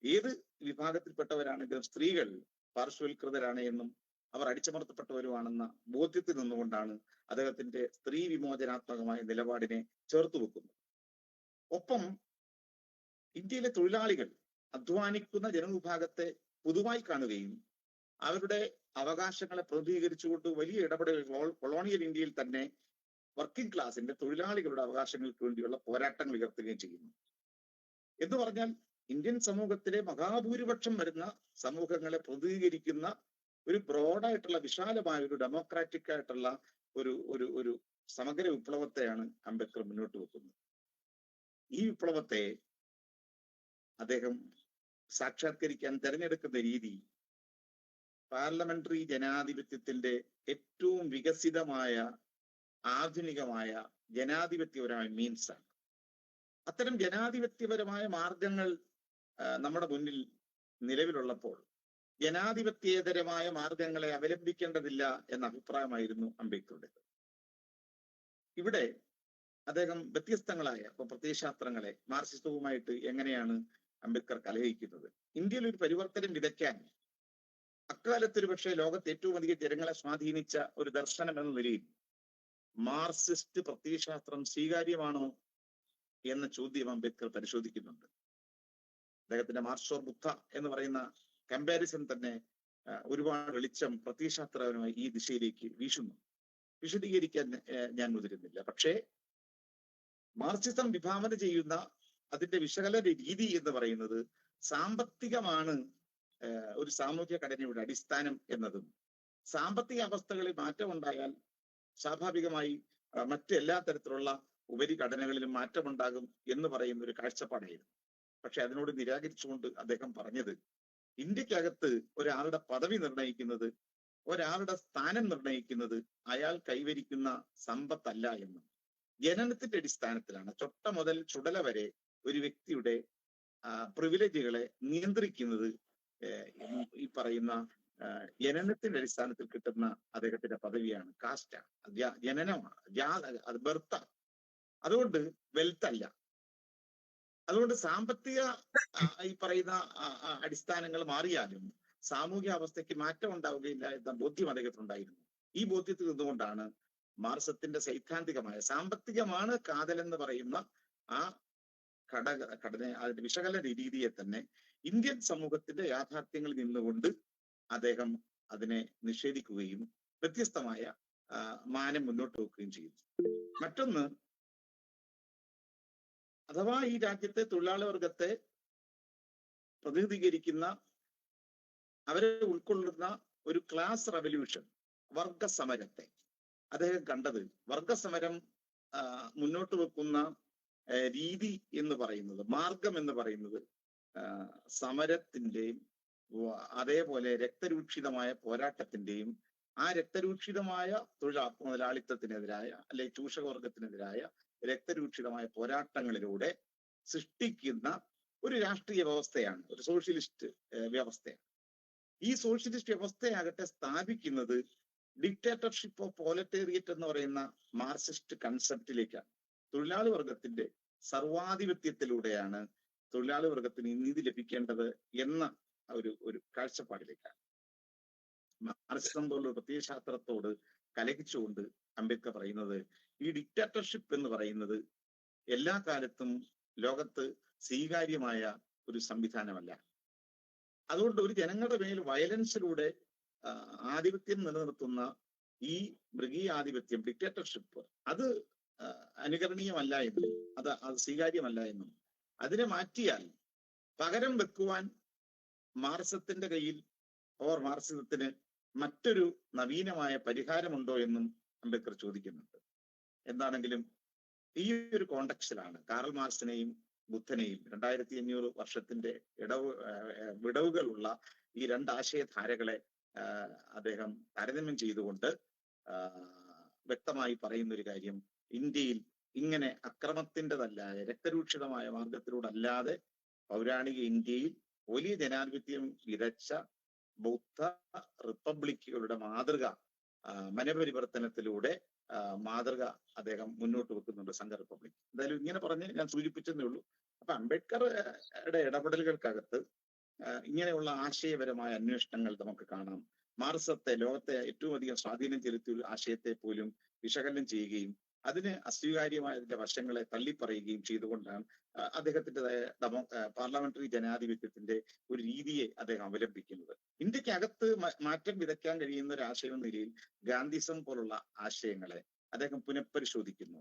ഏത് വിഭാഗത്തിൽപ്പെട്ടവരാണെങ്കിലും സ്ത്രീകൾ പാർശ്വവൽകൃതരാണ് എന്നും അവർ അടിച്ചമർത്തപ്പെട്ടവരുമാണെന്ന ബോധ്യത്തിൽ നിന്നുകൊണ്ടാണ് അദ്ദേഹത്തിന്റെ സ്ത്രീ വിമോചനാത്മകമായ നിലപാടിനെ ചേർത്ത് വെക്കുന്നത്. ഒപ്പം ഇന്ത്യയിലെ തൊഴിലാളികൾ, അധ്വാനിക്കുന്ന ജനവിഭാഗത്തെ പൊതുവായി കാണുകയും അവരുടെ അവകാശങ്ങളെ പ്രതിനിധീകരിച്ചുകൊണ്ട് വലിയ ഇടപെടലുകൾ കൊളോണിയൽ ഇന്ത്യയിൽ തന്നെ വർക്കിംഗ് ക്ലാസിന്റെ, തൊഴിലാളികളുടെ അവകാശങ്ങൾക്ക് വേണ്ടിയുള്ള പോരാട്ടങ്ങൾ ഉയർത്തുകയും ചെയ്യുന്നു. എന്ന് പറഞ്ഞാൽ ഇന്ത്യൻ സമൂഹത്തിലെ മഹാഭൂരിപക്ഷം വരുന്ന സമൂഹങ്ങളെ പ്രതിനിധീകരിക്കുന്ന ഒരു ബ്രോഡായിട്ടുള്ള വിശാലമായ ഒരു ഡെമോക്രാറ്റിക് ആയിട്ടുള്ള ഒരു ഒരു ഒരു സമഗ്ര വിപ്ലവത്തെയാണ് അംബേദ്കർ മുന്നോട്ട് വെക്കുന്നത്. ഈ വിപ്ലവത്തെ അദ്ദേഹം സാക്ഷാത്കരിക്കാൻ തിരഞ്ഞെടുക്കുന്ന രീതി പാർലമെന്ററി ജനാധിപത്യത്തിന്റെ ഏറ്റവും വികസിതമായ ആധുനികമായ ജനാധിപത്യപരമായ മീൻസ് ആണ്. അത്തരം ജനാധിപത്യപരമായ മാർഗങ്ങൾ നമ്മുടെ മുന്നിൽ നിലവിലുള്ളപ്പോൾ ജനാധിപത്യേതരമായ മാർഗങ്ങളെ അവലംബിക്കേണ്ടതില്ല എന്ന അഭിപ്രായമായിരുന്നു അംബേദ്കറുടേത്. ഇവിടെ അദ്ദേഹം വ്യത്യസ്തങ്ങളായ പ്രത്യയശാസ്ത്രങ്ങളെ മാർക്സിസവുമായിട്ട് എങ്ങനെയാണ് അംബേദ്കർ കലഹിക്കുന്നത്? ഇന്ത്യയിൽ ഒരു പരിവർത്തനം വിതയ്ക്കാൻ അക്കാലത്ത് ഒരു പക്ഷേ ലോകത്ത് ഏറ്റവും അധികം ജനങ്ങളെ സ്വാധീനിച്ച ഒരു ദർശനം എന്ന നിലയിൽ മാർക്സിസ്റ്റ് പ്രത്യയശാസ്ത്രം സ്വീകാര്യമാണോ എന്ന ചോദ്യം അംബേദ്കർ പരിശോധിക്കുന്നുണ്ട്. അദ്ദേഹത്തിന്റെ മാർക്സ് ഓർ ബുദ്ധ എന്ന് പറയുന്ന കമ്പാരിസൺ തന്നെ ഒരുപാട് വെളിച്ചം പ്രത്യയശാസ്ത്രപരമായി ഈ ദിശയിലേക്ക് വീശുന്നു. വിശദീകരിക്കാൻ ഞാൻ മുതിരുന്നില്ല. പക്ഷേ മാർക്സിസം വിഭാവന ചെയ്യുന്ന അതിന്റെ വിശകലന രീതി എന്ന് പറയുന്നത് സാമ്പത്തികമാണ് ഒരു സാമൂഹ്യ ഘടനയുടെ അടിസ്ഥാനം എന്നതും സാമ്പത്തിക അവസ്ഥകളിൽ മാറ്റമുണ്ടായാൽ സ്വാഭാവികമായി മറ്റെല്ലാ തരത്തിലുള്ള ഉപരിഘടനകളിലും മാറ്റമുണ്ടാകും എന്ന് പറയുന്ന ഒരു കാഴ്ചപ്പാടായിരുന്നു. പക്ഷെ അതിനോട് നിരാകരിച്ചുകൊണ്ട് അദ്ദേഹം പറഞ്ഞത് ഇന്ത്യക്കകത്ത് ഒരാളുടെ പദവി നിർണയിക്കുന്നത്, ഒരാളുടെ സ്ഥാനം നിർണയിക്കുന്നത് അയാൾ കൈവരിക്കുന്ന സമ്പത്തല്ല എന്നും ജനനത്തിന്റെ അടിസ്ഥാനത്തിലാണ് ചൊട്ട മുതൽ ചുടല വരെ ഒരു വ്യക്തിയുടെ പ്രിവിലേജുകളെ നിയന്ത്രിക്കുന്നത് ഈ പറയുന്ന ജനനത്തിന്റെ അടിസ്ഥാനത്തിൽ കിട്ടുന്ന അദ്ദേഹത്തിന്റെ പദവിയാണ്, കാസ്റ്റാണ്, ജനനമാണ്, അത് ബർത്താണ്. അതുകൊണ്ട് വെൽത്ത് അല്ല. അതുകൊണ്ട് സാമ്പത്തിക ഈ പറയുന്ന അടിസ്ഥാനങ്ങൾ മാറിയാലും സാമൂഹ്യ അവസ്ഥയ്ക്ക് മാറ്റം ഉണ്ടാവുകയില്ല എന്ന ബോധ്യം അദ്ദേഹത്തിനുണ്ടായിരുന്നു. ഈ ബോധ്യത്തിൽ നിന്നുകൊണ്ടാണ് മാർക്സത്തിന്റെ സൈദ്ധാന്തികമായ സാമ്പത്തികമാണ് കാതലെന്ന് പറയുന്ന ആ ഘടന അതിന്റെ വിശകലന രീതിയെ തന്നെ ഇന്ത്യൻ സമൂഹത്തിന്റെ യാഥാർത്ഥ്യങ്ങളിൽ നിന്നുകൊണ്ട് അദ്ദേഹം അതിനെ നിഷേധിക്കുകയും വ്യത്യസ്തമായ മാനം മുന്നോട്ട് വെക്കുകയും ചെയ്യുന്നു. മറ്റൊന്ന്, അഥവാ ഈ രാജ്യത്തെ തൊഴിലാളി വർഗത്തെ പ്രതിനിധീകരിക്കുന്ന, അവരെ ഉൾക്കൊള്ളുന്ന ഒരു ക്ലാസ് റെവല്യൂഷൻ, വർഗസമരത്തെ അദ്ദേഹം കണ്ടത്, വർഗസമരം മുന്നോട്ട് വെക്കുന്ന രീതി എന്ന് പറയുന്നത്, മാർഗം എന്ന് പറയുന്നത് സമരത്തിന്റെയും അതേപോലെ രക്തരൂക്ഷിതമായ പോരാട്ടത്തിന്റെയും ആ രക്തരൂക്ഷിതമായ മുതലാളിത്തത്തിനെതിരായ അല്ലെ ചൂഷകവർഗത്തിനെതിരായ രക്തരൂക്ഷിതമായ പോരാട്ടങ്ങളിലൂടെ സൃഷ്ടിക്കുന്ന ഒരു രാഷ്ട്രീയ വ്യവസ്ഥയാണ്, ഒരു സോഷ്യലിസ്റ്റ് വ്യവസ്ഥയാണ്. ഈ സോഷ്യലിസ്റ്റ് വ്യവസ്ഥയാകട്ടെ സ്ഥാപിക്കുന്നത് ഡിക്റ്റേറ്റർഷിപ്പ് ഓഫ് പ്രോലറ്റേറിയറ്റ് എന്ന് പറയുന്ന മാർക്സിസ്റ്റ് കൺസെപ്റ്റിലേക്കാണ്. തൊഴിലാളി വർഗത്തിന്റെ സർവാധിപത്യത്തിലൂടെയാണ് തൊഴിലാളി വർഗത്തിന് നീതി ലഭിക്കേണ്ടത് എന്ന ഒരു കാഴ്ചപ്പാടിലേക്കാണ്. മാർക്സിസം പോലുള്ള പ്രത്യയശാസ്ത്രത്തോട് കലഹിച്ചുകൊണ്ട് അംബേദ്കർ പറയുന്നത് ഈ ഡിക്റ്റേറ്റർഷിപ്പ് എന്ന് പറയുന്നത് എല്ലാ കാലത്തും ലോകത്ത് സ്വീകാര്യമായ ഒരു സംവിധാനമല്ല. അതുകൊണ്ട് ഒരു ജനങ്ങളുടെ മേൽ വയലൻസിലൂടെ ആധിപത്യം നിലനിർത്തുന്ന ഈ മൃഗീയാധിപത്യം, ഡിക്റ്റേറ്റർഷിപ്പ്, അത് അനുകരണീയമല്ല എന്നും അത് സ്വീകാര്യമല്ല എന്നും അതിനെ മാറ്റിയാൽ പകരം വെക്കുവാൻ മാർക്സത്തിന്റെ കയ്യിൽ മാർക്സിസത്തിന് മറ്റൊരു നവീനമായ പരിഹാരമുണ്ടോ എന്നും അംബേദ്കർ ചോദിക്കുന്നുണ്ട്. എന്താണെങ്കിലും ഈ ഒരു കോണ്ടക്സ്റ്റിലാണ് കാറൽ മാർക്സിനെയും ബുദ്ധനെയും 2500 വർഷത്തിന്റെ വിടവുകളുള്ള ഈ രണ്ട് ആശയധാരകളെ അദ്ദേഹം താരതമ്യം ചെയ്തുകൊണ്ട് വ്യക്തമായി പറയുന്ന ഒരു കാര്യം, ഇന്ത്യയിൽ ഇങ്ങനെ അക്രമത്തിൻ്റെതല്ലാതെ രക്തരൂക്ഷിതമായ മാർഗത്തിലൂടെ പൗരാണിക ഇന്ത്യയിൽ വലിയ ജനാധിപത്യം വിതച്ച ബൗദ്ധ റിപ്പബ്ലിക്കുകളുടെ മാതൃക മനപരിവർത്തനത്തിലൂടെ മാതൃക അദ്ദേഹം മുന്നോട്ട് വെക്കുന്നുണ്ട്, സംഘ റിപ്പബ്ലിക്. എന്തായാലും ഇങ്ങനെ പറഞ്ഞ് ഞാൻ സൂചിപ്പിച്ചതേ ഉള്ളൂ. അപ്പൊ അംബേദ്കറുടെ ഇടപെടലുകൾക്കകത്ത് ഇങ്ങനെയുള്ള ആശയപരമായ അന്വേഷണങ്ങൾ നമുക്ക് കാണാം. മാർക്സത്തെ, ലോകത്തെ ഏറ്റവും അധികം സ്വാധീനം ചെലുത്തിയ ഒരു ആശയത്തെ പോലും വിശകലനം ചെയ്യുകയും അതിന് അസ്വീകാര്യമായതിന്റെ വശങ്ങളെ തള്ളിപ്പറയുകയും ചെയ്തുകൊണ്ടാണ് അദ്ദേഹത്തിൻ്റെതായ പാർലമെന്ററി ജനാധിപത്യത്തിന്റെ ഒരു രീതിയെ അദ്ദേഹം അവലംബിക്കുന്നത്. ഇന്ത്യക്കകത്ത് മാറ്റം വിതയ്ക്കാൻ കഴിയുന്ന ഒരു ആശയം എന്ന നിലയിൽ ഗാന്ധിസം പോലുള്ള ആശയങ്ങളെ അദ്ദേഹം പുനഃപരിശോധിക്കുന്നു,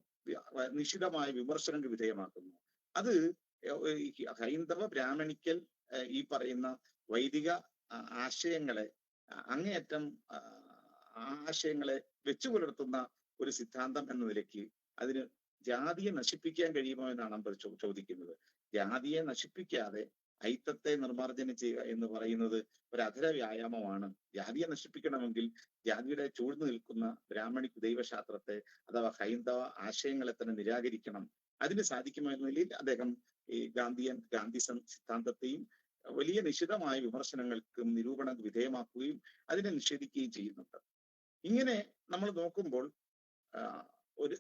നിശിതമായ വിമർശനങ്ങൾക്ക് വിധേയമാക്കുന്നു. അത് ഹൈന്ദവ ബ്രാഹ്മണിക്കൽ ഈ പറയുന്ന വൈദിക ആശയങ്ങളെ അങ്ങേയറ്റം ആശയങ്ങളെ വെച്ചു പുലർത്തുന്ന ഒരു സിദ്ധാന്തം എന്ന നിലയ്ക്ക് അതിന് ജാതിയെ നശിപ്പിക്കാൻ കഴിയുമോ എന്നാണ് അംബേദ്കർ ചോദിക്കുന്നത്. ജാതിയെ നശിപ്പിക്കാതെ ഐത്തത്തെ നിർമ്മാർജ്ജനം ചെയ്യുക എന്ന് പറയുന്നത് ഒരു അധര വ്യായാമമാണ്. ജാതിയെ നശിപ്പിക്കണമെങ്കിൽ ജാതിയുടെ ചൂഴ്ന്നു നിൽക്കുന്ന ബ്രാഹ്മണിക് ദൈവശാസ്ത്രത്തെ അഥവാ ഹൈന്ദവ ആശയങ്ങളെ തന്നെ നിരാകരിക്കണം. അതിന് സാധിക്കുമോ എന്ന നിലയിൽ അദ്ദേഹം ഈ ഗാന്ധിസം സിദ്ധാന്തത്തെയും വലിയ നിശിതമായ വിമർശനങ്ങൾക്കും നിരൂപണ വിധേയമാക്കുകയും അതിനെ നിഷേധിക്കുകയും ചെയ്യുന്നുണ്ട്. ഇങ്ങനെ നമ്മൾ നോക്കുമ്പോൾ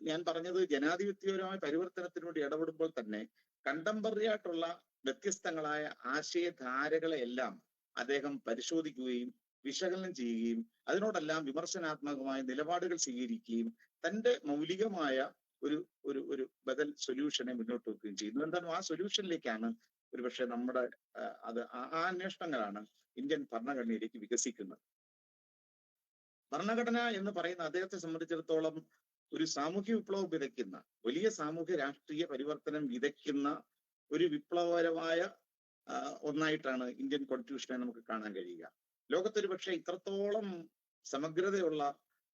ഞാൻ പറഞ്ഞത് ജനാധിപത്യപരമായ പരിവർത്തനത്തിന് വേണ്ടി ഇടപെടുമ്പോൾ തന്നെ കണ്ടംപററി ആയിട്ടുള്ള വ്യത്യസ്തങ്ങളായ ആശയധാരകളെ എല്ലാം അദ്ദേഹം പരിശോധിക്കുകയും വിശകലനം ചെയ്യുകയും അതിനോടെല്ലാം വിമർശനാത്മകമായ നിലപാടുകൾ സ്വീകരിക്കുകയും തന്റെ മൗലികമായ ഒരു ഒരു ഒരു ബദൽ സൊല്യൂഷനെ മുന്നോട്ട് വെക്കുകയും ചെയ്യുന്നു. എന്താണ് ആ സൊല്യൂഷനിലേക്കാണ് ഒരുപക്ഷെ നമ്മുടെ ആ അന്വേഷണങ്ങളാണ് ഇന്ത്യൻ ഭരണഘടനയിലേക്ക് വികസിക്കുന്നത്. ഭരണഘടന എന്ന് പറയുന്ന അദ്ദേഹത്തെ സംബന്ധിച്ചിടത്തോളം ഒരു സാമൂഹ്യ വിപ്ലവം വിതയ്ക്കുന്ന, വലിയ സാമൂഹ്യ രാഷ്ട്രീയ പരിവർത്തനം വിതയ്ക്കുന്ന ഒരു വിപ്ലവകരമായ ഒന്നായിട്ടാണ് ഇന്ത്യൻ കോൺസ്റ്റിറ്റ്യൂഷനെ നമുക്ക് കാണാൻ കഴിയുക. ലോകത്തൊരു പക്ഷേ ഇത്രത്തോളം സമഗ്രതയുള്ള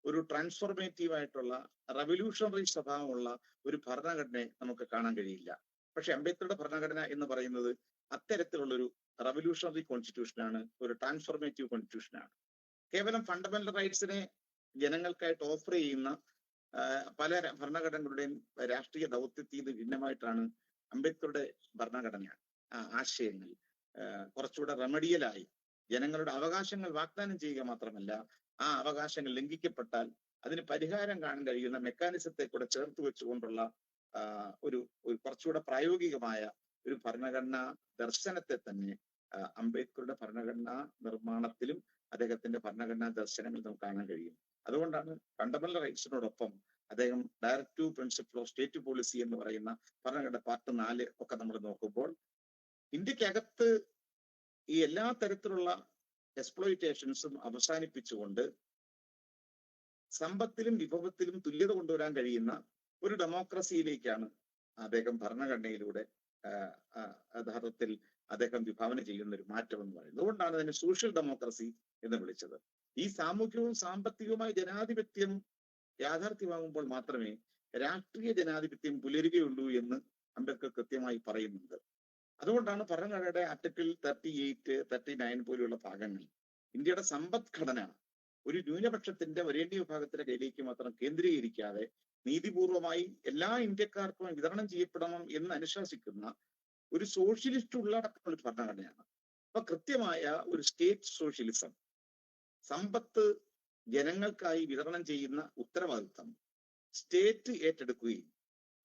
ഒരു ട്രാൻസ്ഫോർമേറ്റീവ് ആയിട്ടുള്ള റവല്യൂഷണറി സ്വഭാവമുള്ള ഒരു ഭരണഘടനയെ നമുക്ക് കാണാൻ കഴിയില്ല. പക്ഷെ അംബേദ്കറുടെ ഭരണഘടന എന്ന് പറയുന്നത് അത്തരത്തിലുള്ളൊരു റവല്യൂഷണറി കോൺസ്റ്റിറ്റ്യൂഷനാണ്, ഒരു ട്രാൻസ്ഫോർമേറ്റീവ് കോൺസ്റ്റിറ്റ്യൂഷനാണ്. കേവലം ഫണ്ടമെന്റൽ റൈറ്റ്സിനെ ജനങ്ങൾക്കായിട്ട് ഓഫർ ചെയ്യുന്ന പല ഭരണഘടനകളുടെയും രാഷ്ട്രീയ ദൗത്യത്തിൽ നിന്ന് ഭിന്നമായിട്ടാണ് അംബേദ്കറുടെ ഭരണഘടന ആശയങ്ങൾ കുറച്ചുകൂടെ റെമഡിയലായി ജനങ്ങളുടെ അവകാശങ്ങൾ വാഗ്ദാനം ചെയ്യുക മാത്രമല്ല, ആ അവകാശങ്ങൾ ലംഘിക്കപ്പെട്ടാൽ അതിന് പരിഹാരം കാണാൻ കഴിയുന്ന മെക്കാനിസത്തെ കൂടെ ചേർത്ത് വെച്ചുകൊണ്ടുള്ള ഒരു കുറച്ചുകൂടെ പ്രായോഗികമായ ഒരു ഭരണഘടനാ ദർശനത്തെ തന്നെ അംബേദ്കറുടെ ഭരണഘടനാ നിർമ്മാണത്തിലും അദ്ദേഹത്തിന്റെ ഭരണഘടനാ ദർശനങ്ങൾ നമുക്ക് കാണാൻ കഴിയും. അതുകൊണ്ടാണ് ഫണ്ടമെന്റൽ റൈറ്റ്സിനോടൊപ്പം അദ്ദേഹം directive principle of state policy എന്ന് പറയുന്ന ഭരണഘടന പാർട്ട് 4 ഒക്കെ നമ്മൾ നോക്കുമ്പോൾ ഇന്ത്യക്കകത്ത് ഈ എല്ലാ തരത്തിലുള്ള എക്സ്പ്ലോയിറ്റേഷൻസും അവസാനിപ്പിച്ചുകൊണ്ട് സമ്പത്തിലും വിഭവത്തിലും തുല്യത കൊണ്ടുവരാൻ കഴിയുന്ന ഒരു ഡെമോക്രസിയിലേക്കാണ് അദ്ദേഹം ഭരണഘടനയിലൂടെ യഥാർത്ഥത്തിൽ അദ്ദേഹം വിഭാവന ചെയ്യുന്ന ഒരു മാറ്റം എന്ന് പറയുന്നത്. അതുകൊണ്ടാണ് അതിനെ സോഷ്യൽ ഡെമോക്രസി എന്ന് വിളിച്ചത്. ഈ സാമൂഹികവും സാമ്പത്തികവുമായ ജനാധിപത്യം യാഥാർത്ഥ്യമാകുമ്പോൾ മാത്രമേ രാഷ്ട്രീയ ജനാധിപത്യം പുലരുകയുള്ളൂ എന്ന് അംബേദ്കർ കൃത്യമായി പറയുന്നുണ്ട്. അതുകൊണ്ടാണ് ഭരണഘടനയുടെ ആർട്ടിക്കിൾ 38, 39 പോലെയുള്ള ഭാഗങ്ങൾ ഇന്ത്യയുടെ സമ്പദ്ഘടന ഒരു ന്യൂനപക്ഷത്തിന്റെ വരേണ്യ വിഭാഗത്തിന്റെ കയ്യിലേക്ക് മാത്രം കേന്ദ്രീകരിക്കാതെ നീതിപൂർവമായി എല്ലാ ഇന്ത്യക്കാർക്കും വിതരണം ചെയ്യപ്പെടണം എന്ന് അനുശാസിക്കുന്ന ഒരു സോഷ്യലിസ്റ്റ് ഉള്ളടക്കമുള്ള ഒരു ഭരണഘടനയാണ്. അപ്പൊ കൃത്യമായ ഒരു സ്റ്റേറ്റ് സോഷ്യലിസം, സമ്പത്ത് ജനങ്ങൾക്കായി വിതരണം ചെയ്യുന്ന ഉത്തരവാദിത്വം സ്റ്റേറ്റ് ഏറ്റെടുക്കുകയും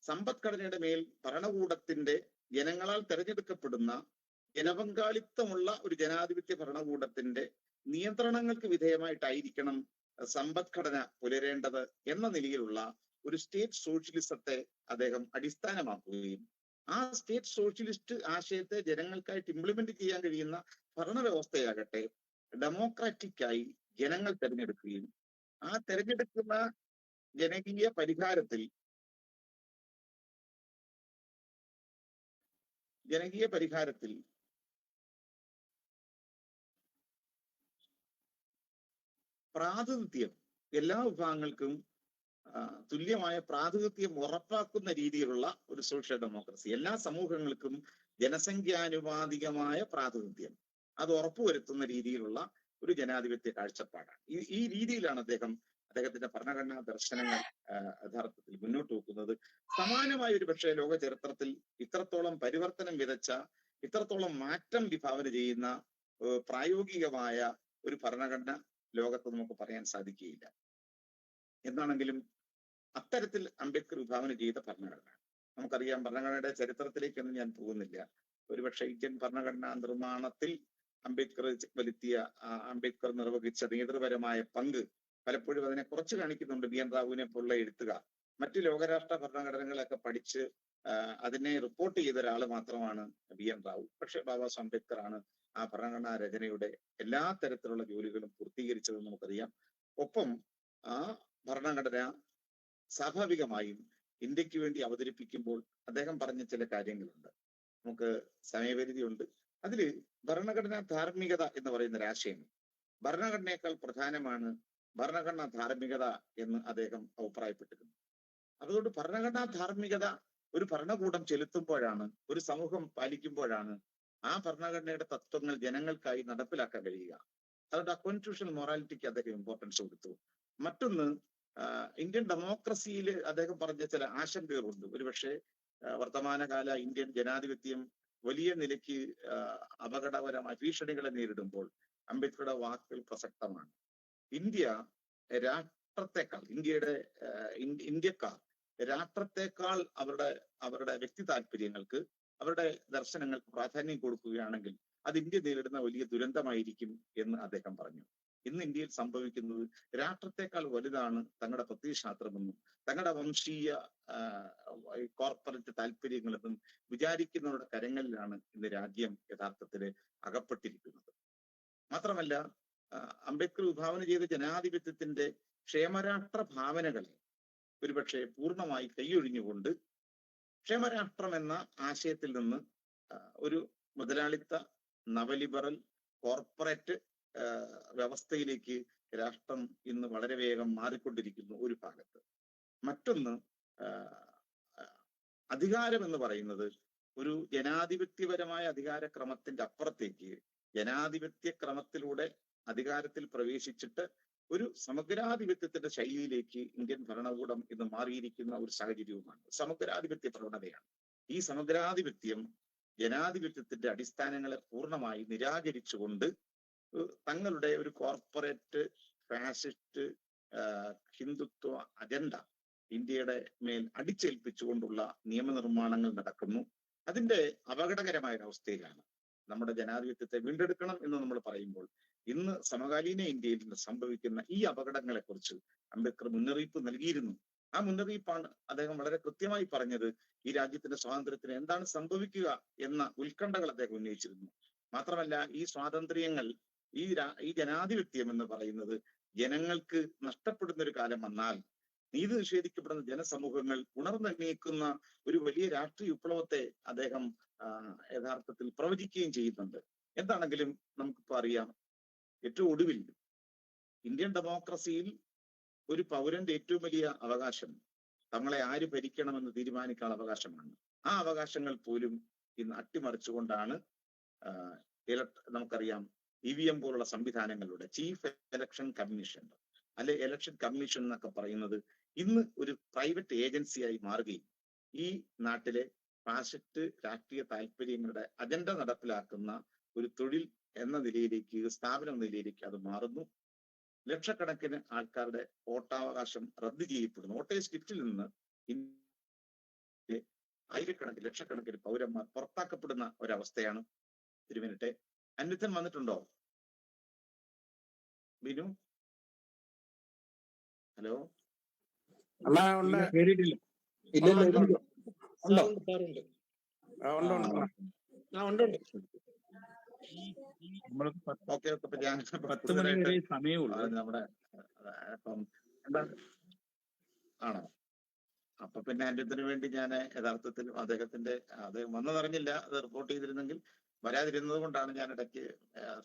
സമ്പദ്ഘടനയുടെ മേൽ ഭരണകൂടത്തിന്റെ ജനങ്ങളാൽ തെരഞ്ഞെടുക്കപ്പെടുന്ന ജനപങ്കാളിത്തമുള്ള ഒരു ജനാധിപത്യ ഭരണകൂടത്തിന്റെ നിയന്ത്രണങ്ങൾക്ക് വിധേയമായിട്ടായിരിക്കണം സമ്പദ്ഘടന പുലരേണ്ടത് എന്ന നിലയിലുള്ള ഒരു സ്റ്റേറ്റ് സോഷ്യലിസത്തെ അദ്ദേഹം അടിസ്ഥാനമാക്കുകയും ആ സ്റ്റേറ്റ് സോഷ്യലിസ്റ്റ് ആശയത്തെ ജനങ്ങൾക്കായിട്ട് ഇംപ്ലിമെന്റ് ചെയ്യാൻ കഴിയുന്ന ഭരണവ്യവസ്ഥയാകട്ടെ ഡെമോക്രാറ്റിക്കായി ജനങ്ങൾ തെരഞ്ഞെടുക്കുകയും ആ തെരഞ്ഞെടുക്കുന്ന ജനകീയ പരിഹാരത്തിൽ പ്രാതിനിധ്യം എല്ലാ വിഭാഗങ്ങൾക്കും തുല്യമായ പ്രാതിനിധ്യം ഉറപ്പാക്കുന്ന രീതിയിലുള്ള ഒരു സോഷ്യൽ ഡെമോക്രസി, എല്ലാ സമൂഹങ്ങൾക്കും ജനസംഖ്യാനുപാതികമായ പ്രാതിനിധ്യം അത് ഉറപ്പുവരുത്തുന്ന രീതിയിലുള്ള ഒരു ജനാധിപത്യ കാഴ്ചപ്പാടാണ്. ഈ രീതിയിലാണ് അദ്ദേഹത്തിന്റെ ഭരണഘടനാ ദർശനങ്ങൾ യഥാർത്ഥത്തിൽ മുന്നോട്ട് വെക്കുന്നത്. സമാനമായ ഒരു പക്ഷേ ലോക ചരിത്രത്തിൽ ഇത്രത്തോളം പരിവർത്തനം വിതച്ച, ഇത്രത്തോളം മാറ്റം വിഭാവന ചെയ്യുന്ന പ്രായോഗികമായ ഒരു ഭരണഘടന ലോകത്ത് നമുക്ക് പറയാൻ സാധിക്കുകയില്ല. എന്താണെങ്കിലും അത്തരത്തിൽ അംബേദ്കർ വിഭാവന ചെയ്ത ഭരണഘടന നമുക്കറിയാം. ഭരണഘടനയുടെ ചരിത്രത്തിലേക്കൊന്നും ഞാൻ പോകുന്നില്ല. ഒരുപക്ഷെ ഇന്ത്യൻ ഭരണഘടനാ നിർമ്മാണത്തിൽ അംബേദ്കർ നിർവഹിച്ച നേതൃപരമായ പങ്ക് പലപ്പോഴും അതിനെ കുറച്ച് കാണിക്കുന്നുണ്ട്. ബി എൻ റാവുവിനെ പോലുള്ള എഴുത്തുകാർ. മറ്റു ലോകരാഷ്ട്ര ഭരണഘടനകളൊക്കെ പഠിച്ച് അതിനെ റിപ്പോർട്ട് ചെയ്ത ഒരാൾ മാത്രമാണ് ബി എൻ റാവു. പക്ഷെ ബാബാ സാഹേബ് അംബേദ്കർ ആണ് ആ ഭരണഘടനാ രചനയുടെ എല്ലാ തരത്തിലുള്ള ജോലികളും പൂർത്തീകരിച്ചതെന്ന് നമുക്കറിയാം. ഒപ്പം ആ ഭരണഘടന സ്വാഭാവികമായും ഇന്ത്യക്ക് വേണ്ടി അവതരിപ്പിക്കുമ്പോൾ അദ്ദേഹം പറഞ്ഞ ചില കാര്യങ്ങളുണ്ട്. നമുക്ക് സമയപരിധിയുണ്ട്. അതില് ഭരണഘടനാ ധാർമ്മികത എന്ന് പറയുന്ന ഒരാശയം ഭരണഘടനയേക്കാൾ പ്രധാനമാണ് ഭരണഘടനാ ധാർമ്മികത എന്ന് അദ്ദേഹം അഭിപ്രായപ്പെട്ടിരുന്നു. അതുകൊണ്ട് ഭരണഘടനാ ധാർമ്മികത ഒരു ഭരണകൂടം ചെലുത്തുമ്പോഴാണ്, ഒരു സമൂഹം പാലിക്കുമ്പോഴാണ് ആ ഭരണഘടനയുടെ തത്വങ്ങൾ ജനങ്ങൾക്കായി നടപ്പിലാക്കാൻ കഴിയുക. അതുകൊണ്ട് ആ കോൺസ്റ്റിറ്റ്യൂഷണൽ മൊറാലിറ്റിക്ക് അദ്ദേഹം ഇമ്പോർട്ടൻസ് കൊടുത്തു. മറ്റൊന്ന്, ഇന്ത്യൻ ഡെമോക്രസിയിൽ അദ്ദേഹം പറഞ്ഞ ചില ആശങ്കകളുണ്ട്. ഒരുപക്ഷെ വർത്തമാനകാല ഇന്ത്യൻ ജനാധിപത്യം വലിയ നിലയ്ക്ക് അപകടകരമായ ഭീഷണികളെ നേരിടുമ്പോൾ അംബേദ്കറുടെ വാക്കുകൾ പ്രസക്തമാണ്. ഇന്ത്യ രാഷ്ട്രത്തെക്കാൾ, ഇന്ത്യക്കാർ രാഷ്ട്രത്തെക്കാൾ അവരുടെ വ്യക്തി താല്പര്യങ്ങൾക്ക്, അവരുടെ ദർശനങ്ങൾക്ക് പ്രാധാന്യം കൊടുക്കുകയാണെങ്കിൽ അത് ഇന്ത്യ നേരിടുന്ന വലിയ ദുരന്തമായിരിക്കും എന്ന് അദ്ദേഹം പറഞ്ഞു. ഇന്ന് ഇന്ത്യയിൽ സംഭവിക്കുന്നത് രാഷ്ട്രത്തെക്കാൾ വലുതാണ് തങ്ങളുടെ പ്രത്യയശാസ്ത്രമെന്നും തങ്ങളുടെ വംശീയ കോർപ്പറേറ്റ് താല്പര്യങ്ങളെന്നും വിചാരിക്കുന്നവരുടെ കരങ്ങളിലാണ് ഇന്ന് രാജ്യം യഥാർത്ഥത്തിൽ അകപ്പെട്ടിരിക്കുന്നത്. മാത്രമല്ല, അംബേദ്കർ വിഭാവന ചെയ്ത ജനാധിപത്യത്തിന്റെ ക്ഷേമരാഷ്ട്ര ഭാവനകളെ ഒരുപക്ഷെ പൂർണ്ണമായി കൈയൊഴിഞ്ഞുകൊണ്ട് ക്ഷേമരാഷ്ട്രം എന്ന ആശയത്തിൽ നിന്ന് ഒരു മുതലാളിത്ത നവലിബറൽ കോർപ്പറേറ്റ് വ്യവസ്ഥയിലേക്ക് രാഷ്ട്രം ഇന്ന് വളരെ വേഗം മാറിക്കൊണ്ടിരിക്കുന്നു ഒരു ഭാഗത്ത്. മറ്റൊന്ന്, അധികാരം എന്ന് പറയുന്നത് ഒരു ജനാധിപത്യപരമായ അധികാരക്രമത്തിന്റെ അപ്പുറത്തേക്ക് ജനാധിപത്യ ക്രമത്തിലൂടെ അധികാരത്തിൽ പ്രവേശിച്ചിട്ട് ഒരു സമഗ്രാധിപത്യത്തിന്റെ ശൈലിയിലേക്ക് ഇന്ത്യൻ ഭരണകൂടം ഇന്ന് മാറിയിരിക്കുന്ന ഒരു സാഹചര്യവുമാണ്. സമഗ്രാധിപത്യ പ്രവണതയാണ്. ഈ സമഗ്രാധിപത്യം ജനാധിപത്യത്തിന്റെ അടിസ്ഥാനങ്ങളെ പൂർണ്ണമായി നിരാകരിച്ചുകൊണ്ട് തങ്ങളുടെ ഒരു കോർപ്പറേറ്റ് ഫാസിസ്റ്റ് ഹിന്ദുത്വ അജണ്ട ഇന്ത്യയുടെ മേൽ അടിച്ചേൽപ്പിച്ചുകൊണ്ടുള്ള നിയമനിർമ്മാണങ്ങൾ നടക്കുന്നു. അതിന്റെ അപകടകരമായ ഒരവസ്ഥയിലാണ് നമ്മുടെ ജനാധിപത്യത്തെ വീണ്ടെടുക്കണം എന്ന് നമ്മൾ പറയുമ്പോൾ ഇന്ന് സമകാലീന ഇന്ത്യയിൽ സംഭവിക്കുന്ന ഈ അപകടങ്ങളെ കുറിച്ച് അംബേദ്കർ മുന്നറിയിപ്പ് നൽകിയിരുന്നു. ആ മുന്നറിയിപ്പാണ് അദ്ദേഹം വളരെ കൃത്യമായി പറഞ്ഞത്. ഈ രാജ്യത്തിന്റെ സ്വാതന്ത്ര്യത്തിന് എന്താണ് സംഭവിക്കുക എന്ന ഉത്കണ്ഠകൾ അദ്ദേഹം ഉന്നയിച്ചിരുന്നു. മാത്രമല്ല, ഈ സ്വാതന്ത്ര്യങ്ങൾ, ഈ ജനാധിപത്യം എന്ന് പറയുന്നത് ജനങ്ങൾക്ക് നഷ്ടപ്പെടുന്ന ഒരു കാലം വന്നാൽ നീതി നിഷേധിക്കപ്പെടുന്ന ജനസമൂഹങ്ങൾ ഉണർന്നെണീക്കുന്ന ഒരു വലിയ രാഷ്ട്രീയ വിപ്ലവത്തെ അദ്ദേഹം യഥാർത്ഥത്തിൽ പ്രവചിക്കുകയും ചെയ്യുന്നുണ്ട്. എന്താണെങ്കിലും നമുക്കിപ്പോ അറിയാം, ഏറ്റവും ഒടുവിൽ ഇന്ത്യൻ ഡെമോക്രസിയിൽ ഒരു പൗരന്റെ ഏറ്റവും വലിയ അവകാശം തങ്ങളെ ആര് ഭരിക്കണമെന്ന് തീരുമാനിക്കാനുള്ള അവകാശമാണ്. ആ അവകാശങ്ങൾ പോലും ഇന്ന് അട്ടിമറിച്ചുകൊണ്ടാണ് നമുക്കറിയാം EVM പോലുള്ള സംവിധാനങ്ങളുടെ ചീഫ് ഇലക്ഷൻ കമ്മീഷൻ അല്ലെ ഇലക്ഷൻ കമ്മീഷൻ എന്നൊക്കെ പറയുന്നത് ഇന്ന് ഒരു പ്രൈവറ്റ് ഏജൻസിയായി മാറുകയും ഈ നാട്ടിലെ ഫാസിസ്റ്റ് രാഷ്ട്രീയ താല്പര്യങ്ങളുടെ അജണ്ട നടപ്പിലാക്കുന്ന ഒരു തൊഴിൽ എന്ന നിലയിലേക്ക്, സ്ഥാപനം എന്ന നിലയിലേക്ക് അത് മാറുന്നു. ലക്ഷക്കണക്കിന് ആൾക്കാരുടെ വോട്ടവകാശം റദ്ദ് ചെയ്യപ്പെടുന്നു. വോട്ടേഴ്സ് ലിസ്റ്റിൽ നിന്ന് ആയിരക്കണക്കിന് ലക്ഷക്കണക്കിന് പൗരന്മാർ പുറത്താക്കപ്പെടുന്ന ഒരവസ്ഥയാണ്. ഒരു മിനിറ്റ്, അന്വിതൻ വന്നിട്ടുണ്ടോ? ബിനു, ഹലോ. കേറിയിട്ടില്ല. ഓക്കെ, ഞാൻ 10 മണി വരെ സമയമുള്ളൂ നമ്മുടെ എന്താണ് ആണോ? അപ്പൊ പിന്നെ അന്യത്തിന് വേണ്ടി ഞാൻ യഥാർത്ഥത്തിൽ അദ്ദേഹം വന്നതറിഞ്ഞില്ല. അത് റിപ്പോർട്ട് ചെയ്തിരുന്നെങ്കിൽ വരാതിരുന്നത് കൊണ്ടാണ് ഞാൻ ഇടയ്ക്ക്